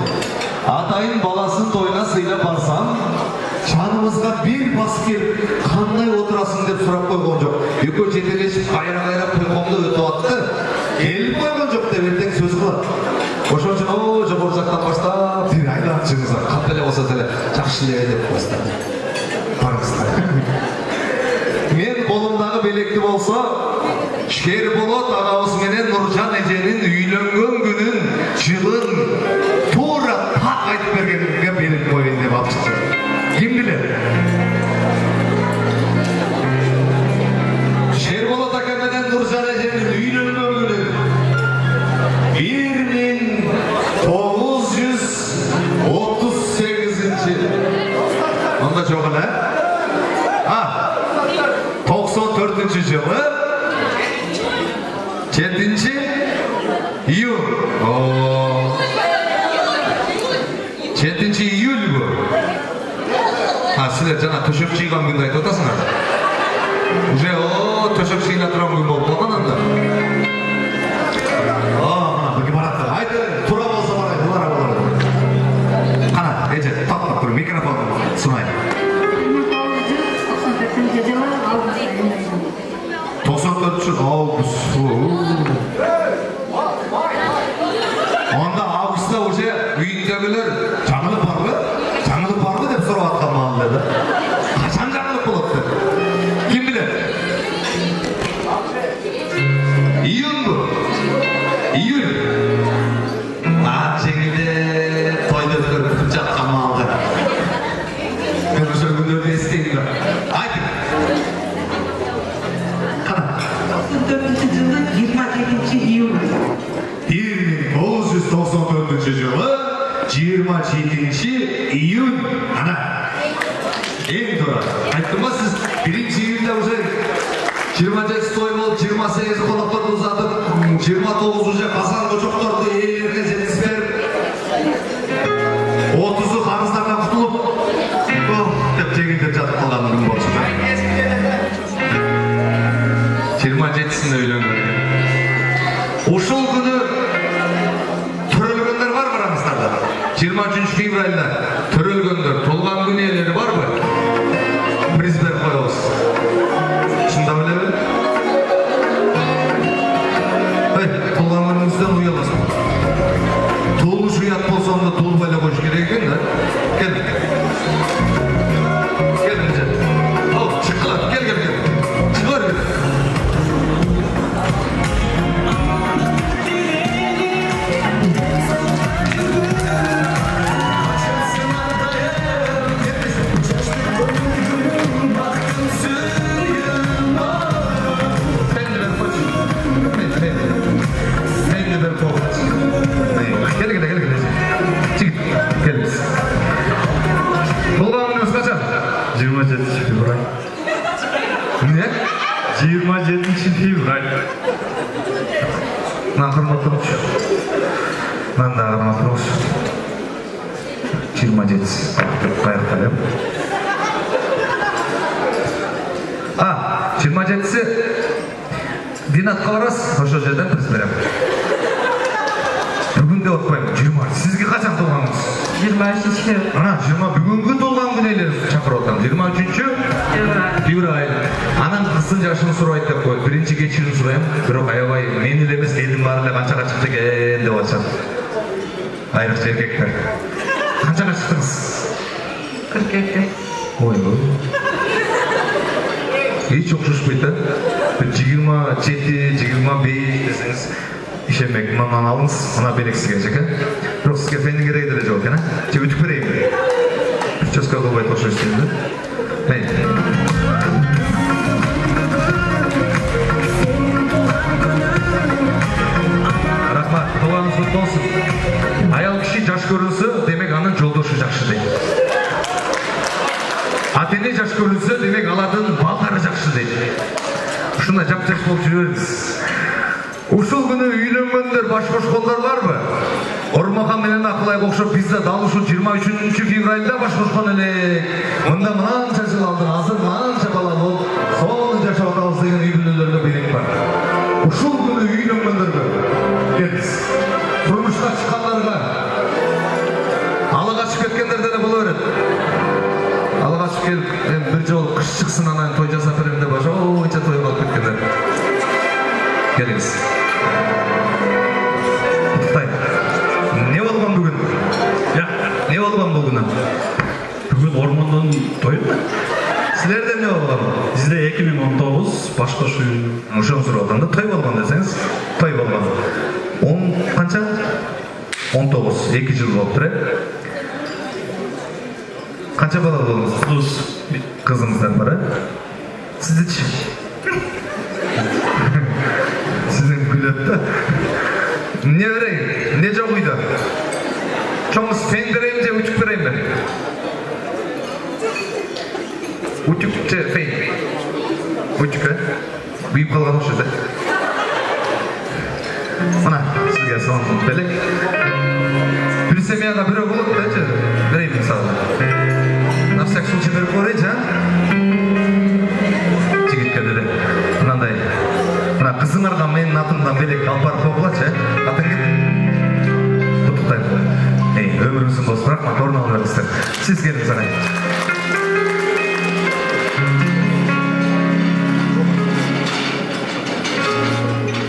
Атайын баласын тойына сыйлап барсам, жаныбызга бир басып келип, кандай отурасың деп сурап койгон жок. Экөө жетелешип, кайра койгондо өтүп атты. Келип койгон жок деп эртең сөз кылат. Ошон үчүн жогору жактан баштап, бир айланчыңыздар, кап эле болсо деле жакшы эле деп коесуздар. Барыңыздар. Мен колумдагы белекти болсо, Шерболот агабыз менен Нуржан эженин үйлөнгөн күнүн, жылын туура так айтып бергенге берип коеюн деп алып чыктым. Ким билет? Шерболот ака менен Нуржан эженин үйлөнгөн күнү 1938 Онда жок эле? 94-жылы 7-июль. 7-июль бу. Силер жана төшөк чыйган күндү айтып атасыңар. Уже төшөк чыйна турган күн болуп калган анда. Буга барат. Айты, тура болсо барай, булара. Кана, эже, токтоп тур, микрофон сунай. 94 август. Онда августта уже үйүндөгүлөр жаңылып барбы? Жаңылып барбы деп сурап аткан маалда да. Качан жаңылып болот деп. Ким билет? Июнь бу. Июль. Жеңилде тойду өткөрүп жаткан маалда. Мен ошол күндөрдү эстейм да. Айтып. 1994 жылы 27 июнь. Ана. Эң туура. Айттым ба сиз 1-июньда уже 27 той болуп, 28 конокторду узатып, 29 уже казан кочокторду ээлерге жеткизип берип, 30 карыздардан кутулуп, деп жеңилдеп жатып калган күн болчу. 27-синде үйлөнгөн. Ушул күнү төрөлгөндөр бар барамыздарда. 23 февралда төрөлгөндөр, толган күн ээлери барбы? Приз берип коебуз. Чындап элеби? Толган күнүңүздөн уяласың. Туулуш уят болсоң да туулбай эле коюш керек экен да. Кел. Кел эже. Чыккыла, кел. Чыгар. Мен да ағырматырмыз 27 қайырталым 27-сі Динатқа барасыз, ошол жерден приз берем. Бүгін де отпаймын, 20. Сізге қашан толғаныңыз? 23-ші. 20 бүгінгі толған күн елер шақырып отам. 23-ші? Февраль. Анан қыздың жашын сұрайды деп қойды. Бірінші кешірін сұрайым. Бірақ аябай мен елемес елдің барында қаншаға шықты екен деп атшады. Айрықша еркектер. Қаншаға шықтыңыз? 42. Ой, Hiç okşuşpaydı. 27-25 deseniz işemek, mandan alınız, ona belirsiz gelecek. Yok sizge fendin gereği de yok. Çevütük vereyim. Türkçeska dolbayı toşu istedim. Hey. Rahmat, doğanız kutlu olsun. Ayal kişi жаш көрінсе, демек анын жолдошу жакшы дейт. Атене жаш көрінсе, демек алардын балдары жакшы дейт. Ушундай жап-жаш болуп жүрө беребиз. Ушул күнү үйлөнгөндөр баш-бош колдор барбы? Ормахан менен Акылай окшоп биз да дал ушул 23 февралда баш-бошкон элек. Мында мынанча жыл алдын, азыр мынанча бала болуп, сонун жашап атабыз деген үй бүлөлөрдө белек бар. Ушул күнү үйлөнгөндөргө келиңиз. Турмушка чыккандарга алыга чыгып кеткендер деле боло берет. Алыга чыгып келип, бир жолу кыш чыксын анан той жасап берем деп ошончо той кылып кеткендер. Келиңиз. Куттуктайм. Не болгон бүгүн? Не болгон бүгүн? Бүгүн ормондон той. Силерде не болгон? Бизде 2019 баш-бош үй. Ошону сурап атканда той болгон десеңиз, той болгон. 10 канча? 19, 2 жыл болуптур, Канча бала болдуңуз? 9 кызыңыздар бар, Сиздичи? Сиздин күлөт да. Не берейин? Не жок үйдө? Чоңуз фен берейин же утюг берейинби? Утюг же фен? Утюг, Күйүп калган окшойт, Мына, сизге сон белек. Бир семьяга бирөө болот да, берейин мисалы. На всякий случай берип койчу, Жигитке деле. Мындай. Мына кызыңарга менин атымдан белек алып барып койгулачы, Атын кет. Куттуктайм. Өмүрүңүздүн болсун, рахмат, орун алып бериңиздер. Сиз келиңиз анай.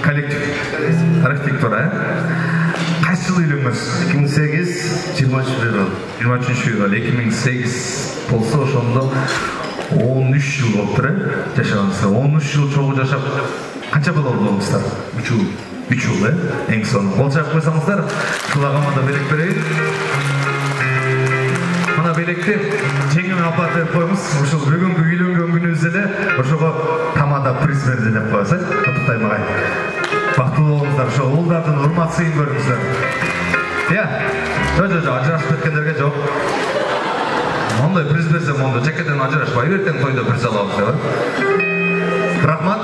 Коллектив. Архитектура, Кайсы жыл үйлөнгөнсүз? 2008, 23 февраль. 23 февраль 2008 болсо ошондо 13 жыл болуптур, жашаганыңызга. 13 жыл чогуу жашап, канча бала болдуңуздар? 3 жыл, эң соңу. Кол чаап койсоңуздар, кулагыма да белек берейин. Мына белекти жеңиме алып берип коюңуз. Ушул бүгүнкү үйлөнгөн күнүбүз эле ошого тамада приз берди деп коесуз. Куттуктайм агай. Бактылуу болуңуздар, ошо уулдардын урмат сыйын көрүңүздөр. Жок, ажырашып кеткендерге жок. Мондой приз берсем, мондо жекеден ажырашпай ертең тойдо приз алабыз деп. Рахмат.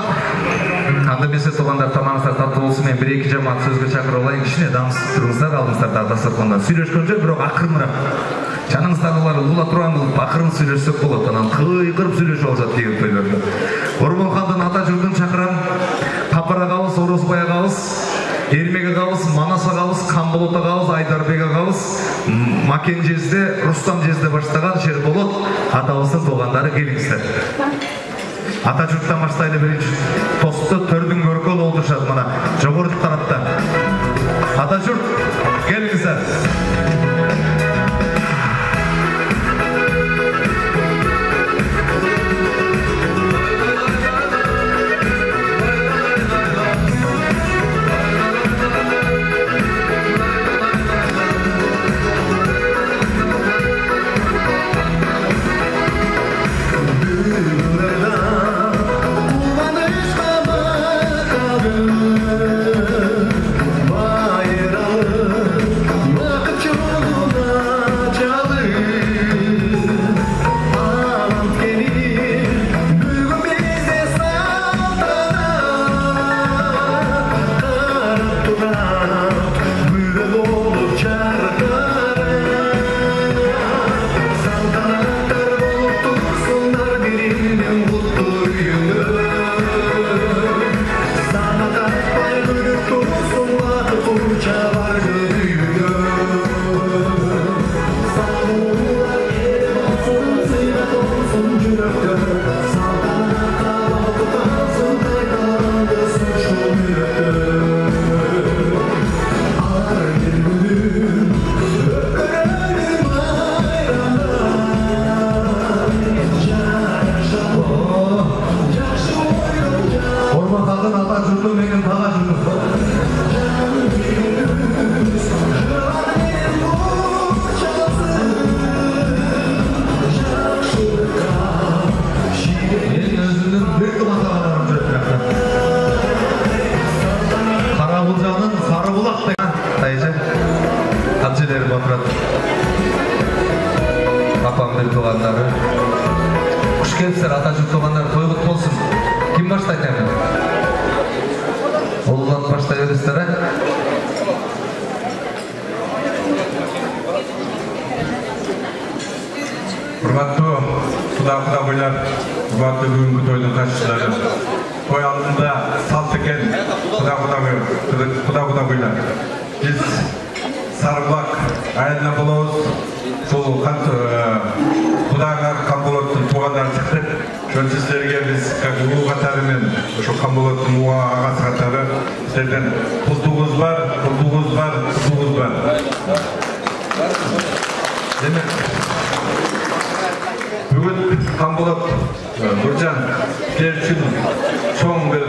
Анда эмесе туугандар, тамагыңыздар таттуу болсун. Мен 1-2 жамаат сөзгө чакырып алайын. Кичине дамсыз туруңуздар, алдыңыздарда дастаркандан сүйлөшкөнчө, бирок акырыныраак. Жаныңыздагылар ула турган кылып акырын сүйлөшсөк болот. Анан кыйкырып сүйлөшүп алышат кээ тойлордо. Ормонхандын ата журтун чакырам. Капар агабыз, Орозбай агабыз, Эрмек агабыз, Манас агабыз, Камболот агабыз, Айдарбек агабыз, Макен жезде, Рустам жезде баштаган Шерболот атабыздын туугандары, келиңиздер. Ата журттан баштайлы биринчи тосту төрдүн көркөл олдурушат мына жогорку тарапта. Ата журт, келиңиздер. Bayrağı, vakit yok. Халықтың ата жұрты менен таға жұрты. Мен өзімнің бір қыматағаларым жүріп Қарабұлжаның Сарыбұлақ Тайжы Қапжелері батырады. Апамның туғандары. Құш келіпсіздер, ата жұрт туғандары тойғыт болсын. Кім баштайды әмін? Олғат баштай өрістері. Құрбатты құда қойлар, құрбатты бүгінгі тойдың қатысушылары. Той алдында салт екен құда қойлар. Біз Сарыбұлақ айылына болауыз, сол құдағар Қамболаттың туғандары шықтық. Шөн сіздерге біз ұлы қатарымен, Қамболаттың ағасы қатары сіздерден құлтуғыз бар. Демек, бүгін Қамболат Нұржан кер үшін чоң бір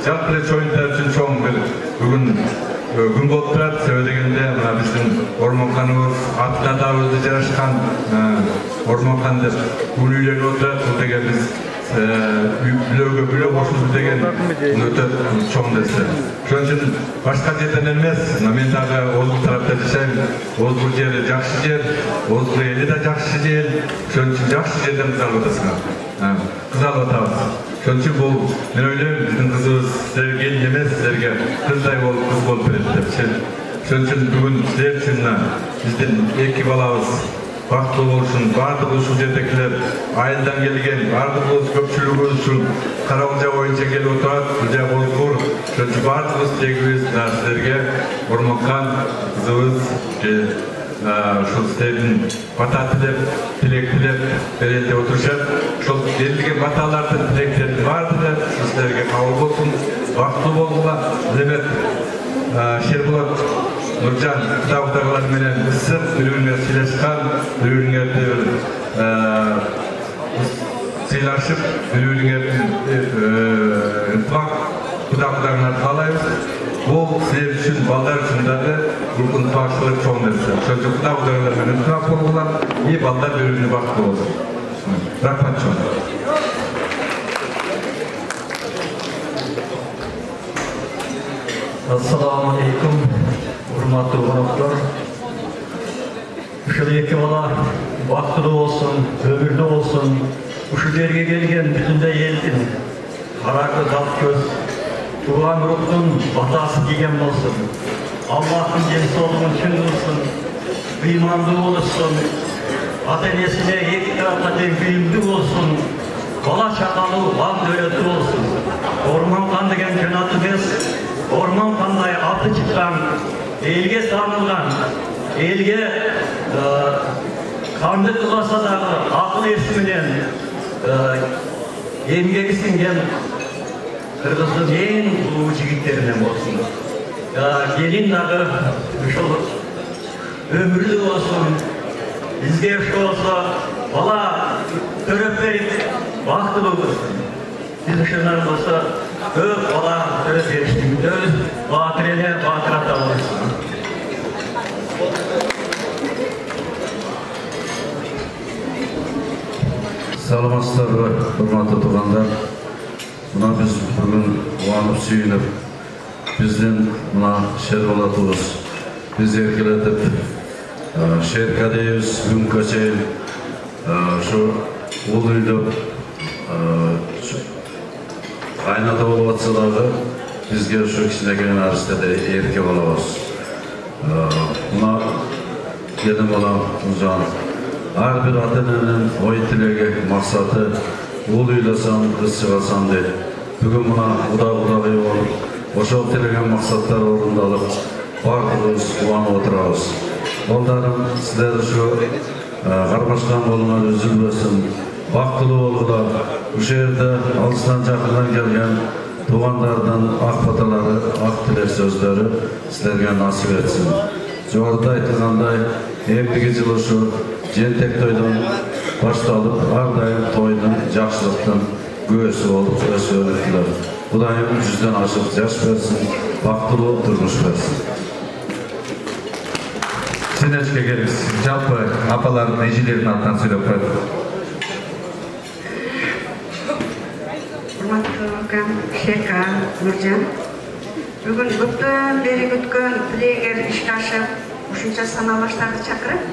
жалпылы чойынтар үшін чоң бір бүгін күн болып тұрады. Себебі дегенде біздің Орманханымыз атына да өзі жарашқан Орманхан деп бүгін үйленіп отырады. Бұл деген біз білеу қосылды деген өте чоң нәрсе. Шон үшін башқа жерден емес, мен дағы Озбұл тарапта жашаймын. Озбұл жері жақсы жер, Озбұл елі де жақсы жер. Шон үшін жақсы жерден қызал отасыңар. Қызал отабыз. Шон үшін бұл, мен ойлаймын, біздің қызымыз сіздерге келін емес, сіздерге қыздай болып, қыз болып береді деп. Шон үшін бүгін сіздер үшін бізден екі балабыз бақытты болсын, барлық ұшыл жердекілер, айылдан келген, барлық көпшілігі үшін Қарауылжа ойынша келіп отырады, Гүлжа Болқұр, шөнші барлық істегіміз сіздерге Орманхан қызымыз шыл сіздердің бата тілеп, тілек тілеп берелде отырышады. Шыл берілген баталардың тілектердің барлығы сіздерге қабыл болсын, бақытты болғыла, демек Шерболат Нұржан құда-құдағылар менен ысып, бір-біріне сыйласқан, бір-біріне сыйлашып, бір-біріне ынтымақ құда-құдағылар қалаймыз. Бұл сіздер үшін, балдар үшін дағы бұл ынтымақшылық чоң нәрсе. Шөнші құда-құдағылар менен ынтымақ болғылар, балдар бір-біріне бақытты болсын. Рахмат чоң. Ассаламу алейкум, урматтуу қонақтар. Ушул эки бала бактылуу болсун, өмүрлүү болсун. Ушул жерге келген бүтүндөй элдин кара көз, ак көз, тууган уруктун батасы тийген болсун. Аллахтын ден соолугун чын кылсын, ыймандуу болушsun, ата-энесине эки тарапка тең күйүмдүү болсун, бала чакалуу, бам дөөлөтүү болсун. Орманхан деген жөн аты эмес, Орманхандай аты чыккан, элге таанылган, элге кандык кылбаса дагы акыл эси менен эмгеги сиңген кыргыздын эң улуу жигиттеринен болсун. Келин дагы ушул өмүрлүү болсун, бизге ушул болсо бала төрөп берип бактылуу болсун. Биз ушундан болсо көп бала төрөп бериштин өз баатыр эле баатыр ата болсун. Саламатсыздарбы, урматтуу туугандар. Мына биз бүгүн кубанып сүйүнүп, биздин мына Шерболатыбыз биз эркелетип, шерка дейбиз бүгүнкү чейин ушу ул үйдө кайната болуп атса дагы бизге ушу кичинекей наристеде эрке болобуз. Мына келин балам Нуржан ар бир ата-эненин ой тилеги, максаты ул үйлөсөм, кыз чыгарсам дейт. Бүгүн мына кудай болуп, ошол тилеген максаттар орундалып, бардыгыбыз кубанып отурабыз. Балдарым, силер ушу кармашкан колуңар үзүлбөсүн, бактылуу болгула. Ушул жерде алыстан жакындан келген туугандардын ак баталары, ак тилек сөздөрү силерге насип этсин. Жогоруда айтылгандай, эмдиги жыл ушу жентек тойдон башталып, ар дайым тойдун, жакшылыктын күүөсү болуп өсүп өнүктүлөр. Kudayım 100'den aşık yaş versin, baktılığı durmuş versin. Сендерге келіңіз. Жалпы апалардың әжелерінің атынан сөйлеп қойды. Құрметті ағам Шека Нұржан, бүгін бүттен бері күткен тілегер ішке ашып, үшінші саналаштарды шақырып,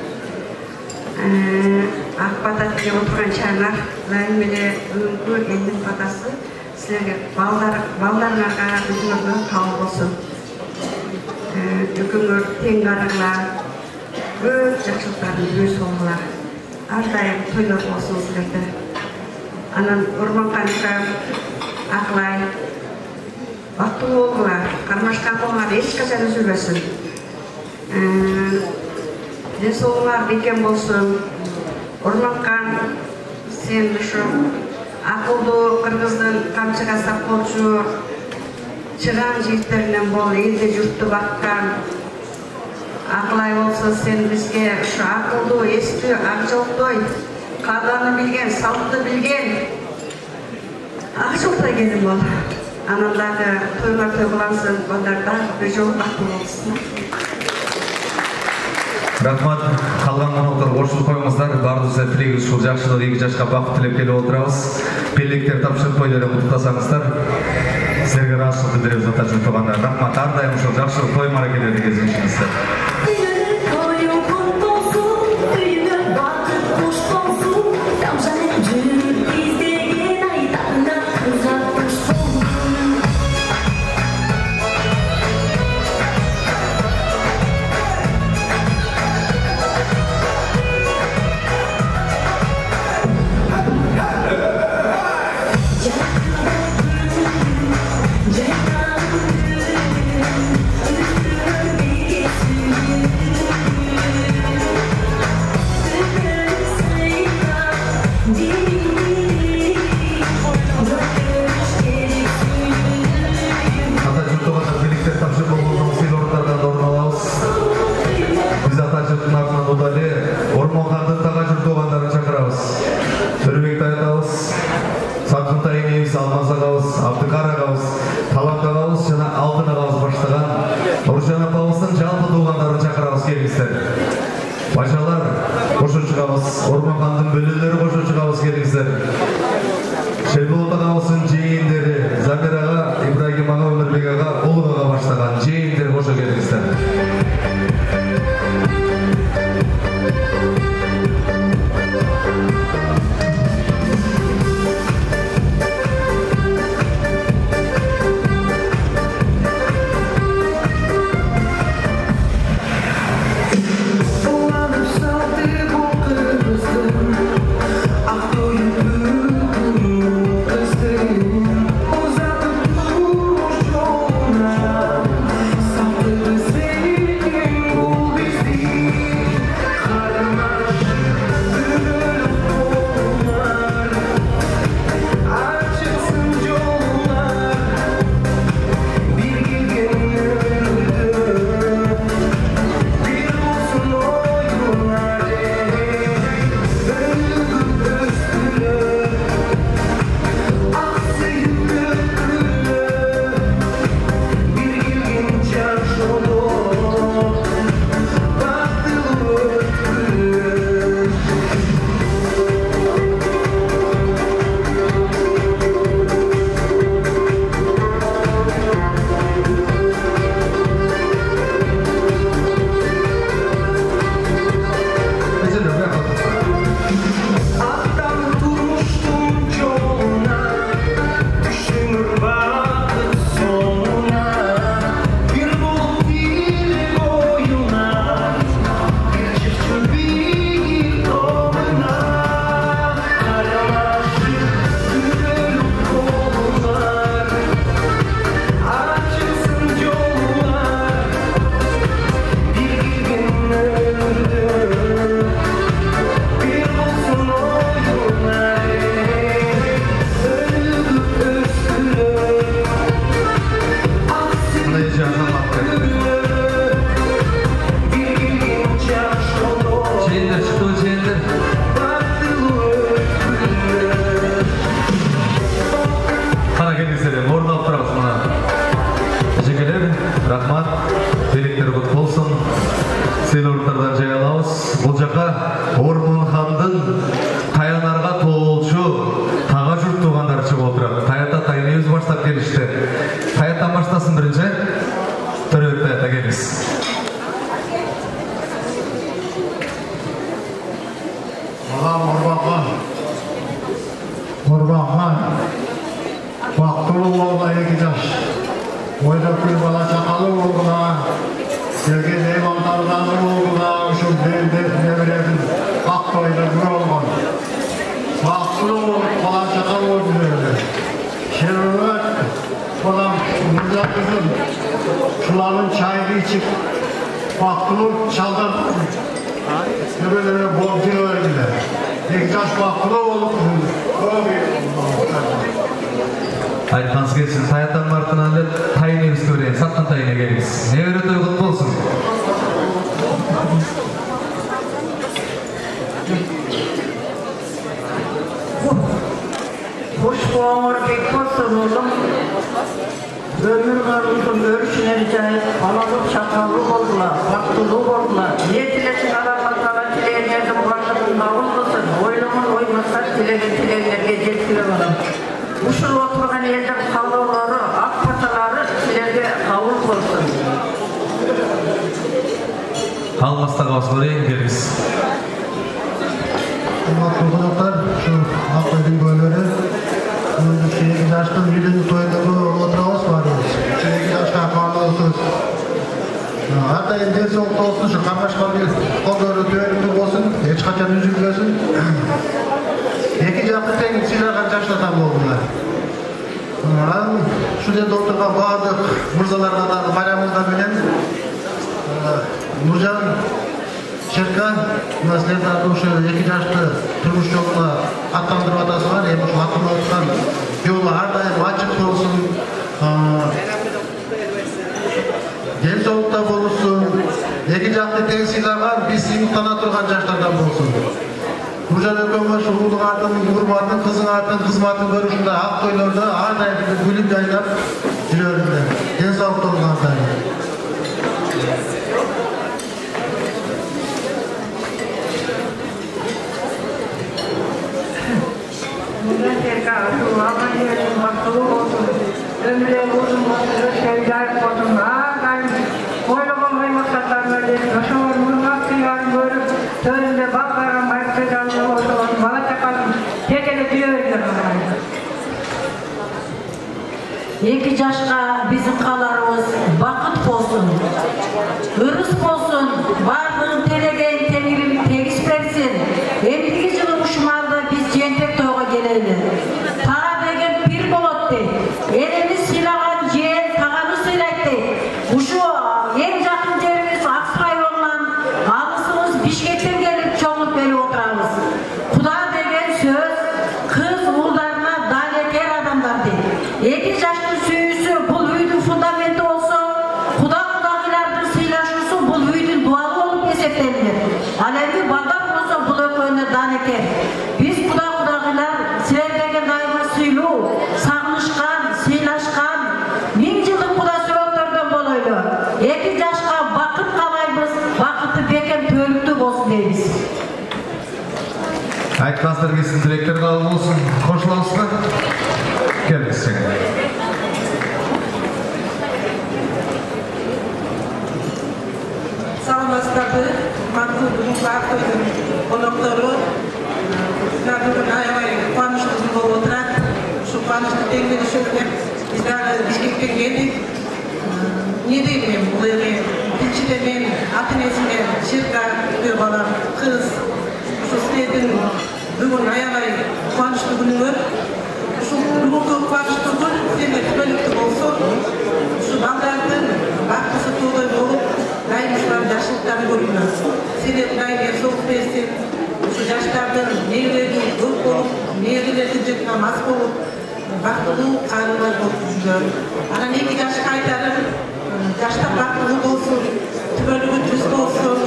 Ақбата деп отырған чайлар, ләймелі бүгінгі елдің батасы, сілерге балдарыңарға үзіңірді қауыл болсын. Үкіңір тең қарыңлар, көп жақшылықтарын өз олғылар. Ардайым тойлар болсын сілерді. Анан Орманқанша Ақлай, бақтылы олғылар, қармашқа қолғар ешқашан үзілбесін. Денсаулығыңар бекен болсын. Орманқан сен үшін ақылды қырғыздың қамшыға сапқолшы шыған жігіттерінен бол, елді жұртты баққан. Ақылай болса сен бізге ұшы ақылды, есті, ақжолтой, қаданы білген, салтты білген ақжолтай келім бол. Анандағы тойлар тойлансын, балдарда бір жол бақы болсын. Рахмат, қалған қонақтар оршыл қойыңыздар, бардыңыздар тілегіңіз шул жақшылық 2 жашқа бақыт тілеп келіп отырамыз. Пелектер тапшырып қойдары құттықтасаңыздар, сіздерге разышылық білдіреміз атажын туғандар. Рахмат, ардайым шул жақшылық той маракелерді кезіңіздер. Орманқандың бөлелері қошу шығауыз керіңіздер. Шелболтаға olsun жейіндері, Замираға, Ибрагим аға, Өмірбек аға, Ұлығаға баштаған жейіндері қошу керіңіздер. Ақтойын Ormanhan, vaktulu olma ekeceğiz. Oyda bir bala çakalı olma, gelgen eyvanlardan olma, şu devredin aktoyda bir olma. Vaktulu olup bala çakalı olma. Şervet, falan Nurca kızım, şuların çayını içip, vaktulu çaldan, böyle borcunu öldüler. Ekeceğiz vaktulu olup, Айтқаныңыз келсін, Саяттан Мартынанды тайын еміз көрейін, саттан тайына келіңіз. Не өрет ойғыт болсын? Hoş boğamur bek bolsun oğlum. Ömür varlıkın örüşüne ricayet, alalık çakalı oldular, vaktılı oldular. Ne dilesin aramazlara dileyenlerden başlıkın davul kılsın. Oylumun oymazlar dileyenlerge жеткіре барам. Ушул отырған елдің қалаулары, ақ паталары сілерге қауыл болсын. Алмастағы осы көрейін, келіңіз. Құрметті қонақтар, şu Ақтайдың бөлері, 8 жаштың үйлену тойында отырамыз барымыз. 8 жашқа қарлығы сөз. Ардайым денсаулық болсын, şu Қарғашқа бір қолдары төбелікті болсын, ешқашан үзілмесін. Екі жақты тең сыйлаған жаштатан болдылар. Şu жерде отырған барлық мырзаларға да байрамыңыздар менен Нұржан Шерка сіздерді ушу 2 жашты тұрмыш жолына аттандырып атасыңар. Эми ушу аттанып аткан жолу ардайым ачык болсун, денсаулыкта болсун, 2 жакты тең сыйлаган, биз сыймыктана турган жаштардан болсун. Нұржан Өкөнбаш уулуң атын, урматын, кызың атын, кызматын көрүшүндө ак тойлордо ар дайым гүлүп жайнап жүрөрүңөр. Денсаулык болгон сайын. Nurjan Şerka, şu algan yerin vaktulu olsun. Ömürle uzun olsun, sevdayıp olsun. Dayım, oyluğun oy maksatlarına deyip, yaşamın vaktilerini görüp, töründe baklarım, ayıptırcanlı olsun, bana çakalım, tekeli diyorlar. 2 жашқа біздің қаларымыз бақыт болсын, ырыс болсын, барлығын телеген теңірім тегіс берсін. Ендігі жылы ұшымалды біз жентек тойға келелі. Таға деген пір болотты. Еліміз сыйлаған жен тағаны сыйлайтты. Ұшу ең жақын жеріміз Ақсай болған, алысымыз Бишкектен келіп чоңып бері отырамыз. Құда деген сөз қыз ұлдарына далекер адамдарды. 2 жаштың сүйісі бұл үйдің фундаменті болса, құда-құдағылардың сыйлашысы бұл үйдің дуалы болып есептелінер. Ал енді балдар болса бұл өкөне данекер. Біз құда-құдағылар сілердегі дайыма сыйлу, сағынышқан, сыйлашқан, 1000 жылдық құда сүректерден болойлы. 2 жашқа бақыт қалаймыз, бақыты бекем төлікті болсын дейміз. Айтқаныңыздар келсін, тілектер қабыл болсын, қошыламызға. Келіңіз сен. Саламатсыздарбы, мактуу бүгүнкү Ақтойдун коноктору. Бүгүн аябай кубанычтуу болуп отурат. Ушу кубанычты теңдешүүгө биз дагы Бишкектен келдик. Не дейм мен бул эми биринчиден мен ата энесиме Шерка күйөө балам кыз. Ушу силердин бүгүн аябай кубанычтуу күнүңөр. Ушул бүгүнкү кубанычтуу күн силерге күбөлүктүү болсун. Ушу балдардын бактысы тоолой болуп, дайым ушулар жашылыктарын көрүнөт. Силер дайым денсаулык берсин. Ушу жаштардын мээрлери көп болуп, мээрлердин жыгына мас болуп, бактылуу каарылар болуп жүргөн. Анан 2 жашка айтарым, жаштар бактылуу болсун, түбөлүгү түз болсун.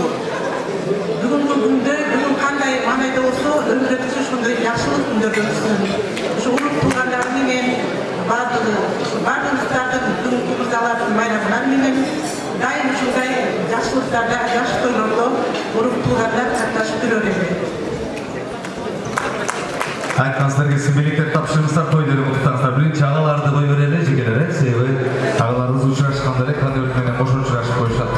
Бүгүнкү күндө, бүгүн кандай маанайда болсо, өмүрүбүз ушундай жакшылык күндөрдө өтсүн. Ушу улуп туугандар менен бардыгыбыздардын бүгүнкү мырзалардын байрамдар менен дайым ушундай жакшылыктарда, жаш тойлордо уруп туугандар катташып жүрөр экен. Айтқаныңыздар келсін, белектер тапшырыңыздар, тойлары құттықтаңыздар. Бірінші ағаларды қой берелі, жекелер, себебі ағаларыңыз ұшырашқандары конвертменен қош ұшырашып қойышады.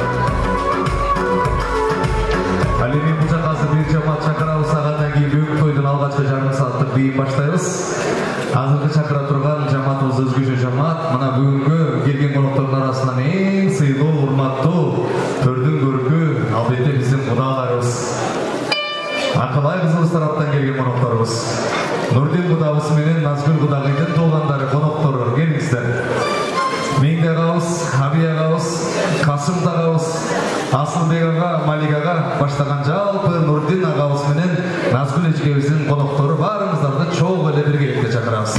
Әлемен бұл жақасы бірінші амат шақырауыз ағаннан кейін бүгін тойдың алғашқы жарым сағаттық бейін баштаймыз. Азыркы чакыра турган жамаатыбыз өзгөчө жамаат. Мына бүгүнкү келген коноктордун арасынан эң сыйлуу, урматтуу, төрдүн көркү албетте биздин кудаларыбыз. Акылай кызыбыз тараптан келген конокторубуз. Нурдин кудабыз менен Назгүл кудагыйдын туугандары, коноктору, келиңиздер. Меңде агабыз, Аби агабыз, Касым агабыз, Асылбек ага, Малик ага баштаган жалпы Нурдин агабыз менен Назгүл эжекебиздин коноктору баарыңыздарды чогуу эле биргеликте чакырабыз.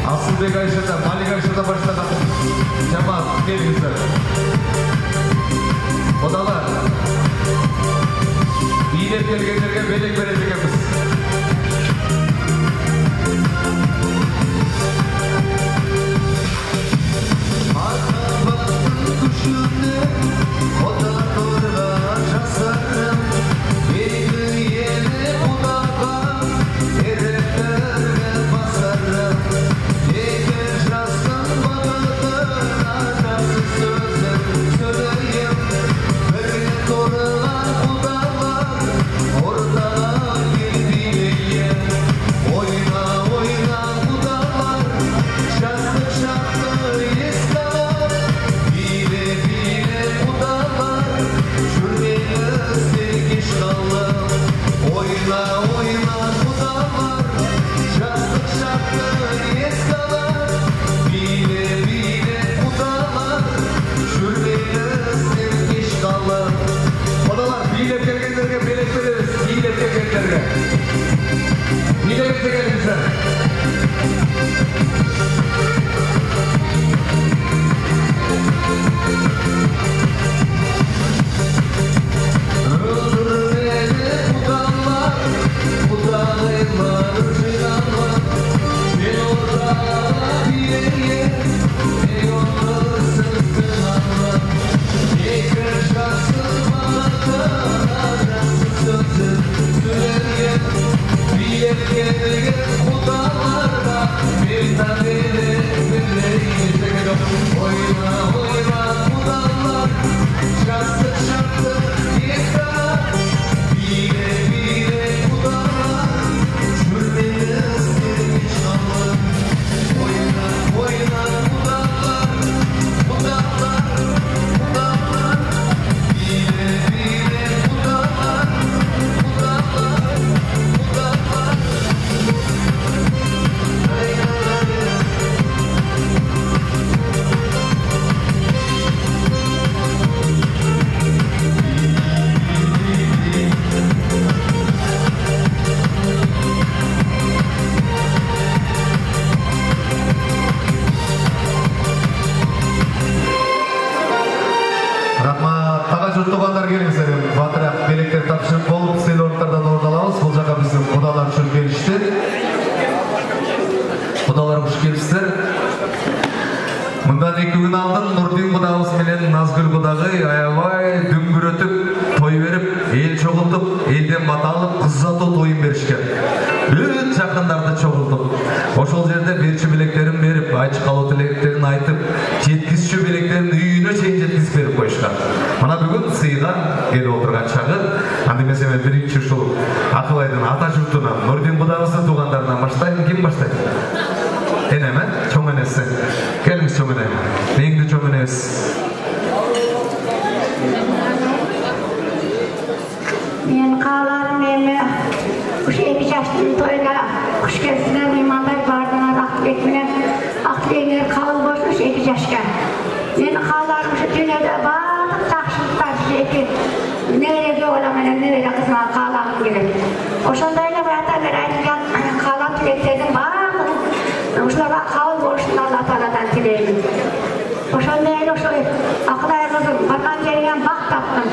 Асылбек Айшада, Малик Айшада баштаган жамаат, келиңиздер. Кудалар, бийлеп келгендерге белек берет экенбиз. Махаббаттын күшүнө ота турган жасарым, эли удаган эректерге басарым. Мындан 2 күн алдын Нурдин кудабыз менен Назгүл кудагый аябай дүңгүрөтүп, той берип, эл чогултуп, элден бата алып, кыз атуу тоюн беришкен. Бүт жакындарды чогултуп, ошол жерде берчү белектерин берип, айчы калуу тилектерин айтып, жеткизчү белектерин үйүнө чейин жеткизип берип коюшкан. Мына бүгүн сыйга келип отурган чагы, андемесе мен биринчи ушул Акылайдын ата журтунан, Нурдин кудабыздын туугандарынан баштайм. Ким баштайт? Энеме, чоң энеси. Келиңиз чоң эне. Меңди чоң энебиз. Мен кааларым эми ушу 2 жаштын тойуна куш келсине меймандар бардыңар Актыбек менен. Актыбектер кабыл болсун 2 жашка. Менин кааларым ушу дүйнөдө баардык жакшылыктар 2 небере жогула менен небере кызына каалagым келет. Ошондой эле ата бер айтылган каалам тилектердин баардыгын ушуларга кабыл болушун Алла Тааладан тилеймин. Ошондой эле ошо Акылай кызым барган жериңен бак таптым.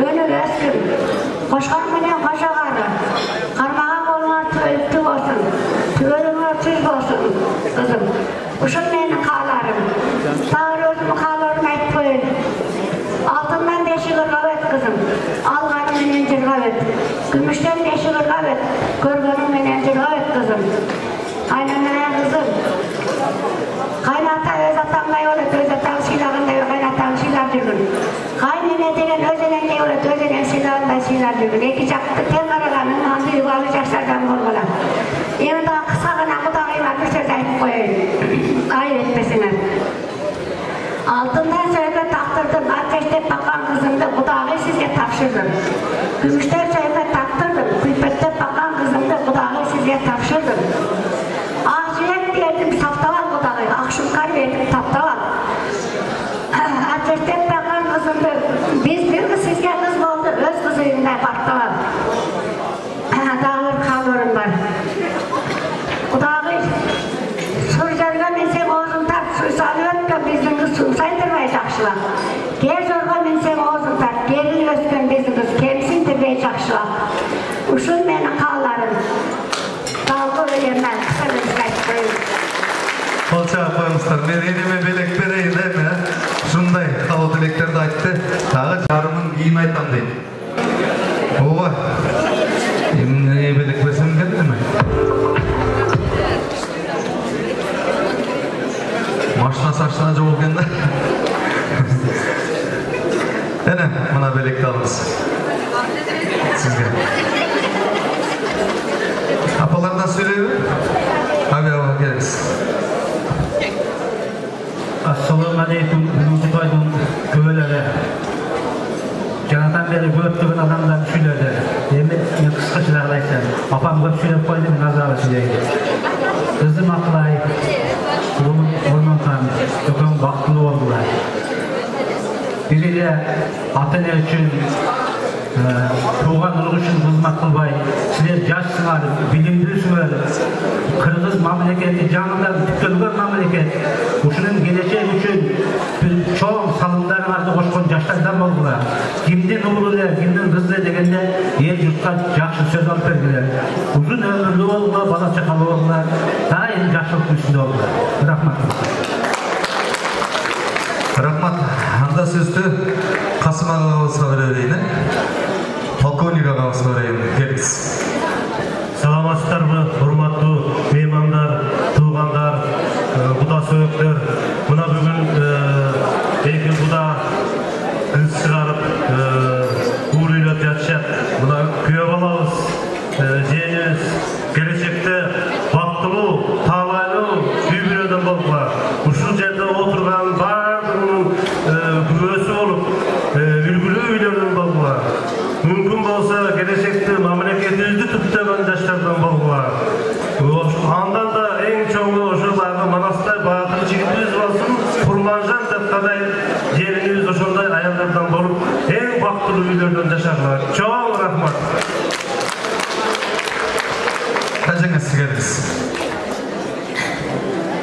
Өнүп өскүн. Кошкар менен кошогары. Кармаган колуңар түбөлүктүү болсун. Түбөлүңөр түз болсун кызым. Ушул менин кааларым. Тагы өзүмдүн кааларымды айтып коеюн. Алтындан бешик ыргап өт кызым. Алганы менен жыргап өт. Gümüşten beşi kırga et. Görgünün menen jürga et kızım. Kaynanaya kızım. Kaynata öz atamday olet, öz atam silagınday kaynatam silar жүрgün. Kaynene degen öz enengday olet, öz eneng silagınday silar жүрgün. Eki jaktı ten karalanın andı yuvalı jaşlardan bolgolar. Endi daha kısa gana Kudagıyma bir söz ayıp koyayım. Ayıp etmesinler. Altından söyle taktırdım, ateşte bakan kızımdı, Kudagı sizge tapşırdım. Gümüşten söyle taktırdım, külpette bakan kızımdı, Kudagı sizge tapşırdım. Ağzıyak derdim, saftaval Kudagı, akşumkar verdim, taptaval. Ateşte bakan kızımdı, biz bir kız sizge kız oldu, öz kızıyımda baktaval. Dağır kalırım var. Kudagı, surjarga mensem oğzun tart, suysalı ötken bizden kız suysaytırmay jakşıla. Ger zorga mensem oğzun tart, gerin ötken bizden kız kemsintirmay jakşıla. Uşun meni kallarım. Dalgı ölemden kısa özgayt koyun. Kolçağa koymuşlar. Ben elime belek bereyim değil mi? Şunday hava dileklerdi ayttı. Tağı jarımın giyin aytam deydi. Ova. Emine belek besem geldi mi? Maşına saçına cevap geldi. Ene, bana belek alınız. Sizge. Apalardan söyleyin mi? Abi geliriz. Assalamu alaikum. Bugünkü toydun köylere. Janadan beri köptüğün adamdan şüylerde. Ben kıskaçılarla aytsam. Apam köp şüylep koydum nazarı şüyleydi. Kızım Akılay, oğlum Orman Kanı, çok vaktılı oldular. Biriyle Atene için, tuğanlılık için hizmet kılbay, sizler yaşsınlar, bilimliysiniz, Kırgız memleketi, canlıdan tükülgen memleket, uşunun geleceği için çok salımların ardı koşkun yaşlardan oldular. Kimden oğlular, kimden kızlar degende yer yurtta yaxşı söz alıp verdiler. Uzun ömürlü oldular, bala çakalı oldular, daim yaşlılık üstünde oldular. Rahmat. Rahmat. Anda sözді Қасым ағамызға берейін. Полковник ағамызға берейін. Келіңіз. Саламатсыздар мы, құрметті меймандар, туғандар, құда сөйектер. Мына бүгін екі құда қыз шығарып, ур үйлеп жатышат. Мына күйе балабыз, жеңіз, келешекте бақтылы, талайлы, үй біреуден болдылар. Ушул жерде отырған барлығының күресі болып, үлгілі үйлерден болдылар. Мүмкін болса, келешекте мемлекетімізді түптеген жаштардан болдылар. Андан да ең чоңы ошоларга Манастай батыр жигитибиз болсун, Курманжан деп кадай жериңиз ошондой аялдардан болуп, эң бактылуу үйлөрдөн жашадылар. Чоң рахмат. Кажыңыз сигердиз.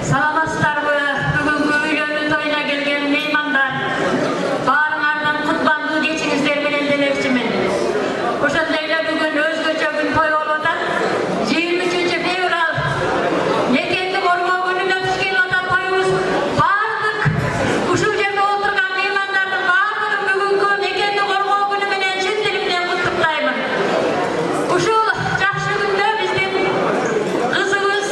Саламатсыздар мы? Бүгүнкү үйлөнүү тоюна келген меймандар, баарыңардын кутмандуу кечиңиздер менен демекчимин. Ошондой эле бүгүн өзгөчө күн той болуп атат. 23 февраль Мекенди коргоо күнүнө түшкөн атат тоюбуз. Баардык ушул жерде отурган меймандардын баардыгын бүгүнкү Мекенди коргоо күнү менен чын дилимден куттуктаймын. Ушул жакшы күндө биздин кызыбыз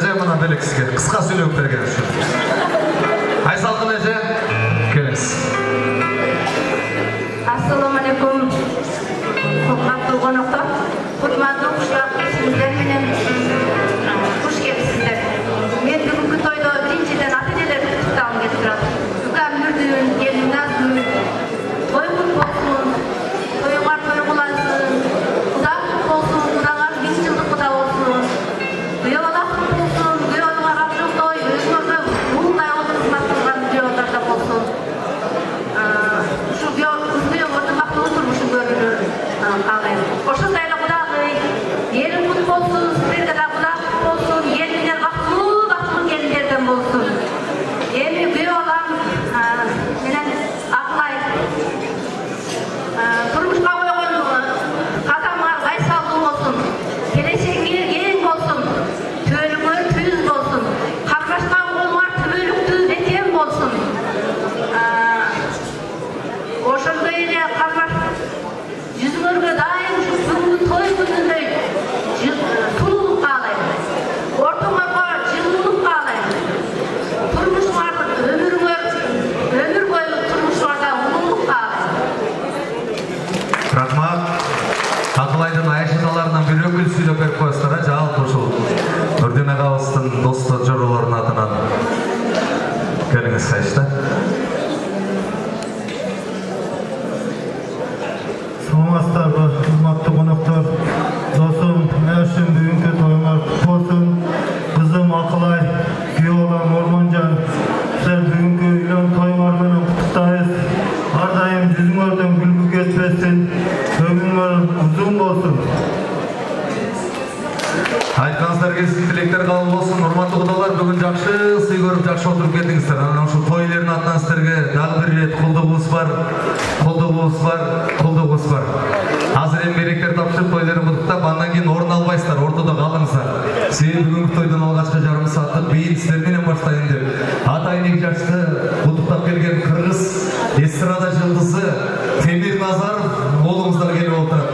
Эже мына белек сізге қысқа сөйлеп берген үшін. Айсалқын эже, келіңіз. Ассаламалейкум. Құрметті қонақтар, құрметті құшақтар менен қош келіпсіздер. Мен бүгінгі тойда биринчиден ата-энелерди құттықтағым келип турат. Бүгін мүрдүн, келин назмын, той құт болсын, тойыңар той кулансын, Құда құт болсын, Құдаңар 1000 жылдық Құда болсын. Күйеуалақ құт болсын, күйеуіңар абжыл той, өзіңөргө муңдай олып кызмат кылган күйеуаларда болсын. Ушу күйеуңөрдүн бактылуу турмушун көрүнүр каалайм. Ошондой эле Кудагый элиң кут болсун, силерге да Куда кут болсун, келиндер бактылуу келиндерден болсун. Эми күйөөалам менен Акылай турмушка койгон кадамыңар кайсалдуу болсун, келечегиңер кең болсун, төрүңөр түз болсун, каргашкан колуңар түбөлүктүү бекем болсун. Ошондой эле жүзүңөргө дайым бүгүнкү той күнүндөй тулуулук каалайм. Ортоңорго жылуулук каалайм. Турмушуңардын өмүр бою турмушуңарда улуулук каалайм. Рахмат. Акылайдын айшаталарынан бир өкүл сүйлөп берип коесуздар, жалпы ушул Үрдөн агабыздын достор жоролорунун атынан. Келиңиз Айшата. Саламатсыздарбы, урматтуу коноктор. Досум, мен үчүн бүгүнкү тоюңар кут болсун. Кызым Акылай, күйөөбалам Ормонжан, силер бүгүнкү үйлөн тоюңар менен куттуктайбыз. Ар дайым жүзүңөрдөн күлкү кетпесин, өмүрүңөр узун болсун. Айтканыңыздар келсин, тилектер кабыл болсун. Урматтуу кудалар, бүгүн жакшы сый көрүп, жакшы отуруп келдиңиздер. Анан ушул той элердин атынан сиздерге дагы бир ирет колдогубуз бар. Азыр эми мерекелер тапшырып, тойлорун куттуктап, андан кийин орун албайсыздар, ортодо калыңыздар. Себеби бүгүнкү тойдон алгачкы жарым сааттык бийин сиздер менен баштайын деп. Атайын 2 жашты куттуктап келген кыргыз эстрада жылдызы Темир Назаров оолуңуздар келип отурат.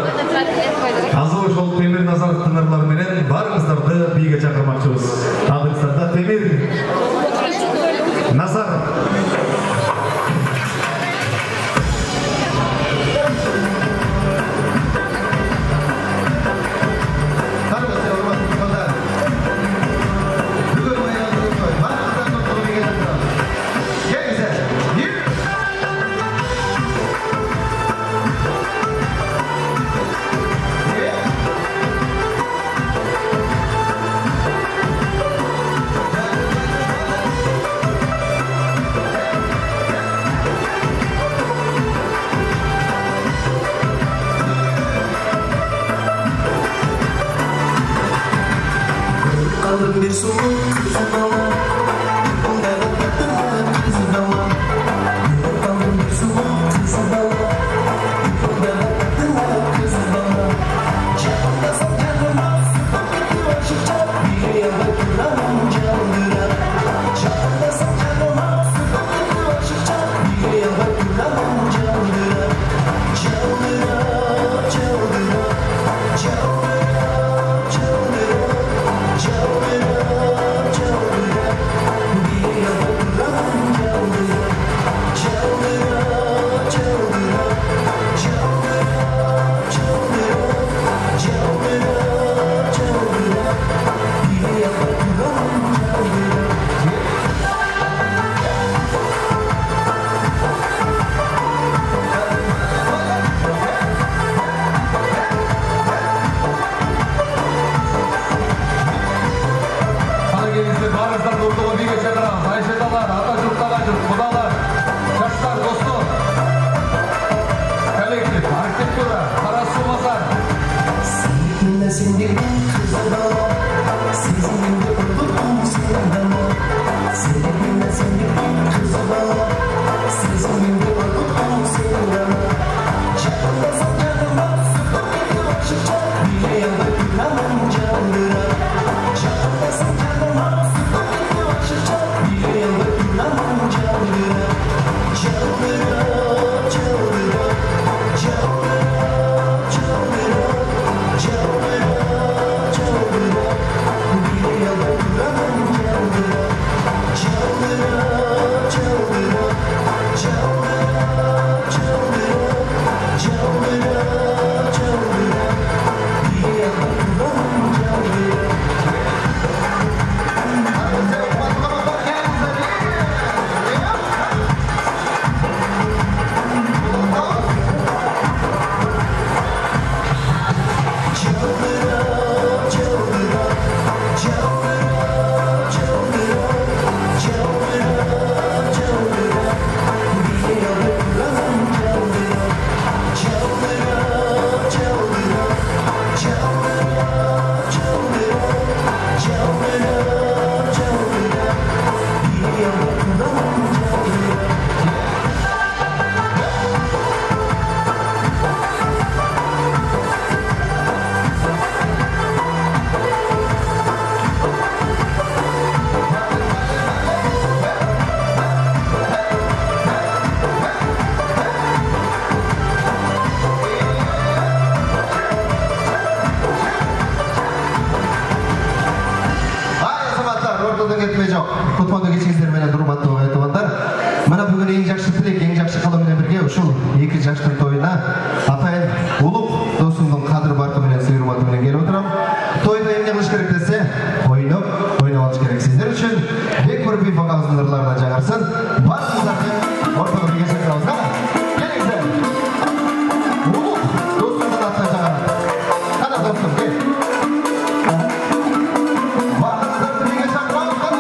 Азыр ошол Темир Назаровдун ырлары менен барыңыздарды бийге чакырмакчыбыз. Алдыңыздарда Темир Назаров. Bir soğuk kızın ama Onlara bakın kızın ama Kalın bir soğuk kızın ama Onlara bakın kızın ama Çapında sanırmaz Bakın başıca Bir yere bakıram candıra Çapında sanırmaz Bakın başıca Bir yere bakıram candıra Candıra, candıra Candıra, Candıra ушул 2 жаштын тоюна атайын улук досумдун кадыр баркы менен сый урматы менен келип отурам. Тойда эмне кылыш керек десе, ойноп алыш керек. Сиздер үчүн бек бір би вокалдын ырларына жаңарсын. Барыңыздарды ортого бирге чакырабыз. Келиңиздер. Улук досумдун атына жаңарат. Кана достум, кел. Барыңыздарды бирге чакырабыз. Кана.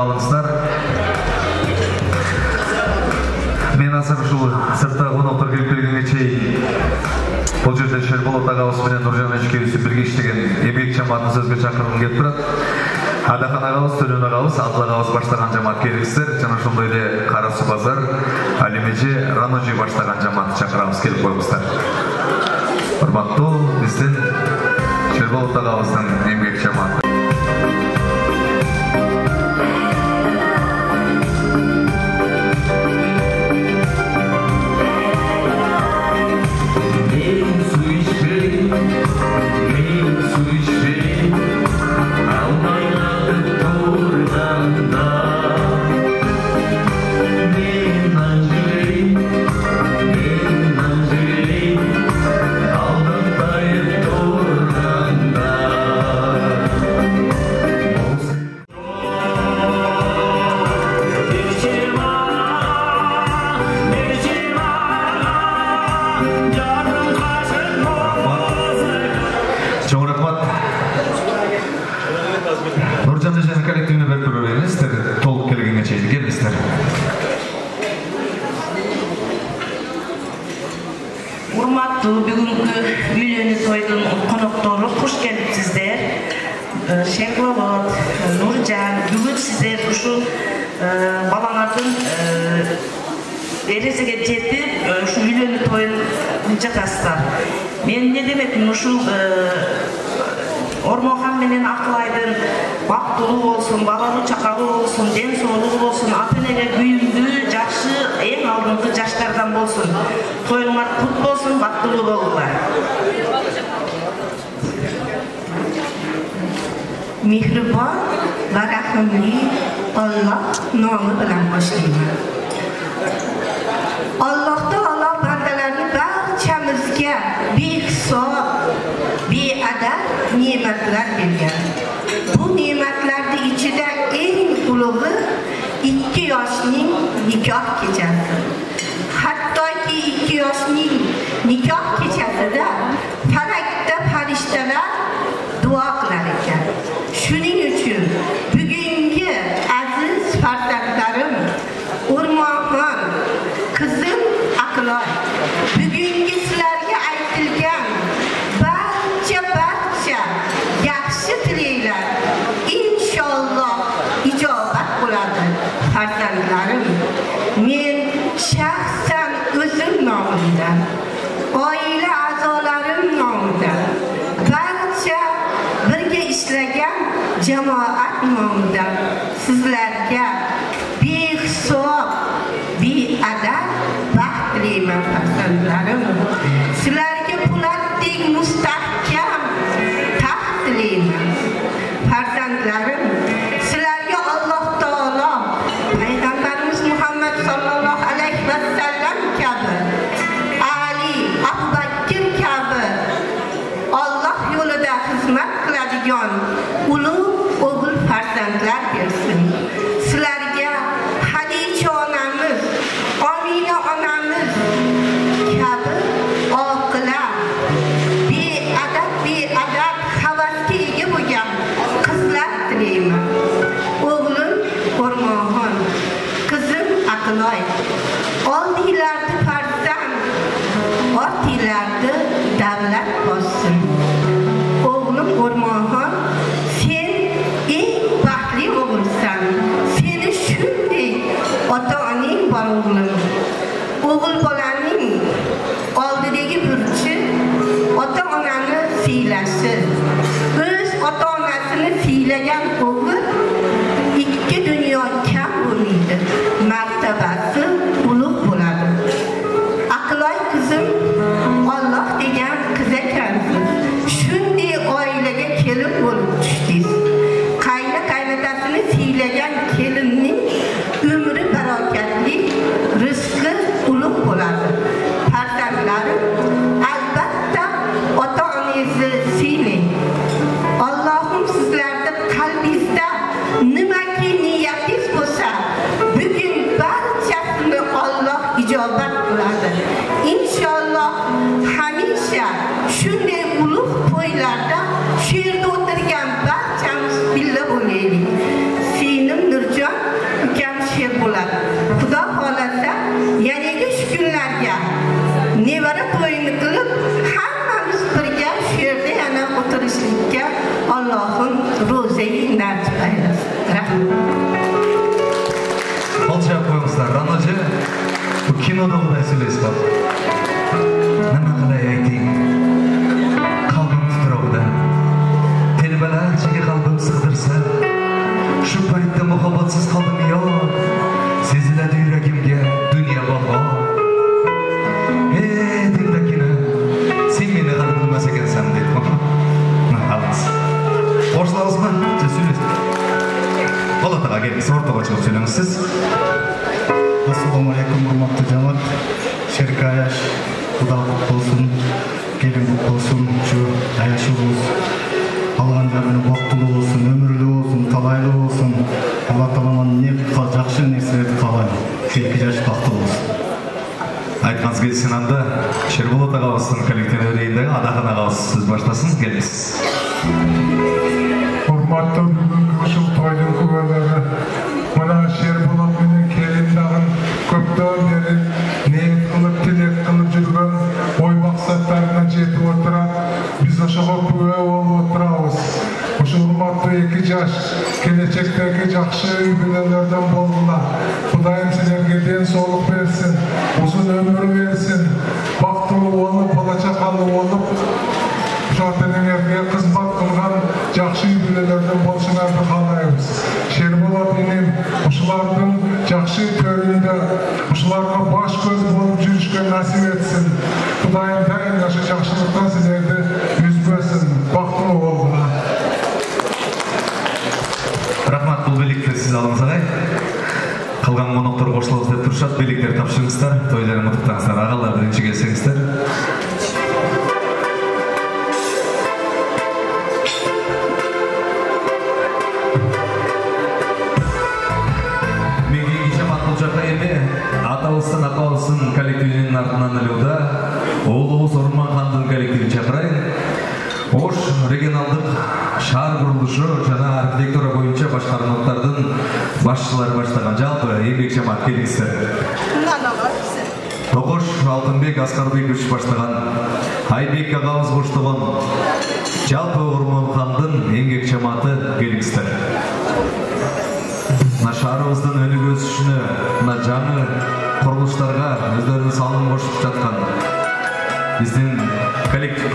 Алыңыздар. Мен азыр ушул сыртта коноктор келип келгенге чейин бул жерде Шерболот агабыз менен Нуржан эчкебиз бирге иштеген эмгек жамаатын сөзгө чакыргым келип турат. Адахан агабыз, Төлөн агабыз, Адыл агабыз баштаган жамаат керексиздер. Жана ошондой эле Кара Суу базар, Алимеже, Раножи баштаган жамаатты чакырабыз, келип коюңуздар. Урматтуу биздин Шерболот агабыздын эмгек жамааты. Урматтуу бүгүнкү үйлөнүү тойдун коноктору, куш келипсиздер. Şenbolot, Nurcan, бүгін сіздер ушул балаңардын эресиге жетип, ушул үйлөнүү тоюн жатасыздар. Мен не демекмин, ушул Ормонхан менен Акылайдын бактылуу болсун, балалуу чакалуу болсун, ден соолугу болсун, ата-энеге күйүндүү, жакшы, эң алдыңкы жаштардан болсун. Тоюңар кут болсун, бактылуу болуңар. Mehriban ve rahimli Allah namı bilen başlayman. Allah'ta Allah bandelerini barchamizga behisob, beadad ne'matlar bergan. Bu ne'matlarni ichida eng ulug'i 2 yoshning nikoh kechasi. Hattoki 2 yoshning nikoh kechasida falakda farishtalar duo qilar ekan. Shuning uchun bugungi aziz farzandlarim, O'rmonxon, qizim Aqloy, bugungi sizlarga aytilgan barcha yaxshi tilaklar inshaalloh ijobat bo'ladi. Farzandlarim, men shaxsan o'zim nomimdan, oila a'zolarim nomidan, barcha birga ishlagan jamoat nomidan sizlarga behisob, beadad baxt tilayman farzandlarim. Sizlarga po'latdek mustahkam taxt tilayman farzandlarim. Sizlarga Alloh taolo payg'ambarimiz Muhammad sallallohu alayhi vasallam kabi, Ali, Abu Bakr kabi Alloh yo'lida xizmat qiladigan ulug' o'g'il farzandlar bersin. Sizlarga Hadicha onamiz, Omina onamiz kabi oqila, beadab havasga ega bo'lgan qizlar tilayman. O'g'lim O'rmonxon, qizim Aqloy, oldinglarni farzand, ortinglarni davlat bossin. O'g'lim O'rmonxon, sen eng baxtli o'g'ilsan. Seni shunday ota-onang bor o'g'lim. O'g'il bolaning oldidagi burchi ota-onani siylashi. O'z ota-onasini siylagan o'g'il ikki dunyo kam bo'lmaydi, martabasi ulug' bo'ladi. Aqloy qizim, Alloh degan qiz ekansiz. Shunday oilaga kelin bo'lib tushdingiz. Qaynatasini siylagan kelinning umri barokatli, rizqi ulug' bo'ladi. Farzandlarim, albatta ota-onangizni siylang. Allohim sizlarni qalbingizda nimaki niyatingiz bo'lsa, bugun barchasini Alloh ijobat qiladi. Inshaalloh hamisha shunday ulug' to'ylarda shu yerda o'tirgan barchamiz billa bo'laylik. Singlim Nurjon ukam sher bo'ladi. Xudo xolasa, yangi shu kunlarga nevara to'yini qilib, hammamiz birga shu yerda yana o'tirishlikka Allohim ro'zai nasib aylasin. Rahmat. Olacak koymuşlar. Anacı, bu kinoda olay söyleysiz bak. Nima qilay ayting? Qalbim titrabda. Telbalarchaga qalbim sig'dirsa, shu paytda muhabbatsiz qoldim yo. Seziladi yuragimga dunyo baho. Dildagina, sen meni g'alib bilmas ekansan dedi. Xalos. Qo'shilamiz-mi? Söyleysiz. Palataga kelib, o'rtaga chiqib söylangsiz. Assalomu alaykum, hurmatli jamoat. Sherkayash, Xudo olsun, kelin olsun, şu yaşıyoruz. Alğanlarını baktılı olsun, ömürlü olsun, talaylı olsun. Allah Taalaman ne жақсы нәрселерді қалайды. 2 жаш бақытты болсын. Айтқаныңыз келсін анда Шерболат ағамыздың коллектив өрейіндегі Адахана ағамыз сөз баштасын, келіңіз. Құрметті бүгінгі тойдың куәлері, мына Шерболат менен келіндағын көптен бері ниет қылып, тілек қылып жүрген ой мақсаттарына жетіп отыра, біз ошоға куә болып отырабыз. Ошо урматтуу келечектеги жакшы үй-бүлөлөрдөн болгула. Кудайым силерге ден соолук берсин, узун өмүр берсин, бактылуу болуп, бала-чакалуу болуп, ата-энеңерге кызмат кылган жакшы үй-бүлөлөрдөн болушуңарды каалайбыз. Шерболот иним ушулардын жакшы төрүндө, ушуларга баш көз болуп жүрүшкө насип етсин. Кудайым дайым ошо жакшылыктан силерди үзбөсүн. Бактылуу болгула. Рахмат, бұл белекті сіз алыңыз ағай. Қалған қонақтар қосылыңыз деп тұрышат, белектер тапшырыңыздар, тойларын ұмытпаңыздар, ағалар бірінші келсеңіздер. Менге кешамат бұл жаққа еме, аталыстың апалыстың коллективінің артынан ілеуда, Оғлуыз Орман хандың коллективін шақырайын. Ош регионалдық шаар құрылышы жана архитектура боюнча башкармалыктардын башчылары баштаган жалпы эмгек жамаат келиңиздер. Токош Алтынбек Аскарбекович баштаган Айбек агабыз коштогон жалпы Орман хандын эмгек жамааты келиңиздер. Мына шаарыбыздын өнүгүү өсүшүнө, мына жаңы курулуштарга өздөрүнүн салымын кошуп жаткан биздин коллектив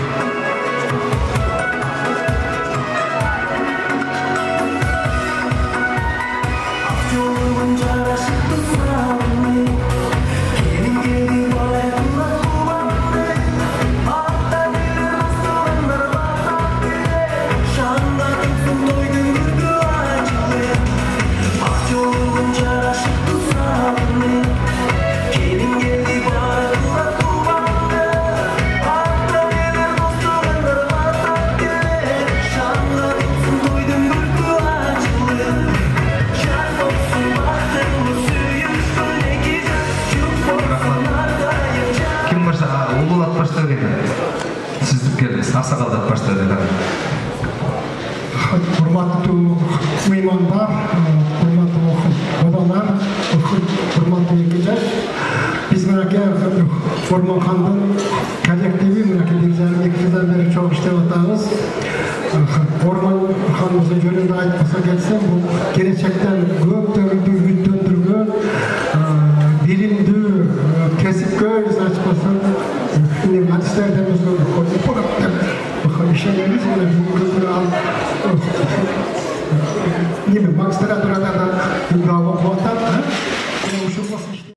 Ақсақалдап баштады. Құрметті меймандар, құрметті қонақтар, құрметті егілер, біз мынакей Орман хандың коллективі мынакей 2 жылдан бері çok іштеп атамыз. Орман ханымыздың жөнінде айтпаса кетсем, бұл келешектен көптөгүлдү үміттендірген, билимдүү, кесипкөй, значпасын, hadislerden işlerimiz gibi magistratürada da bravo votat.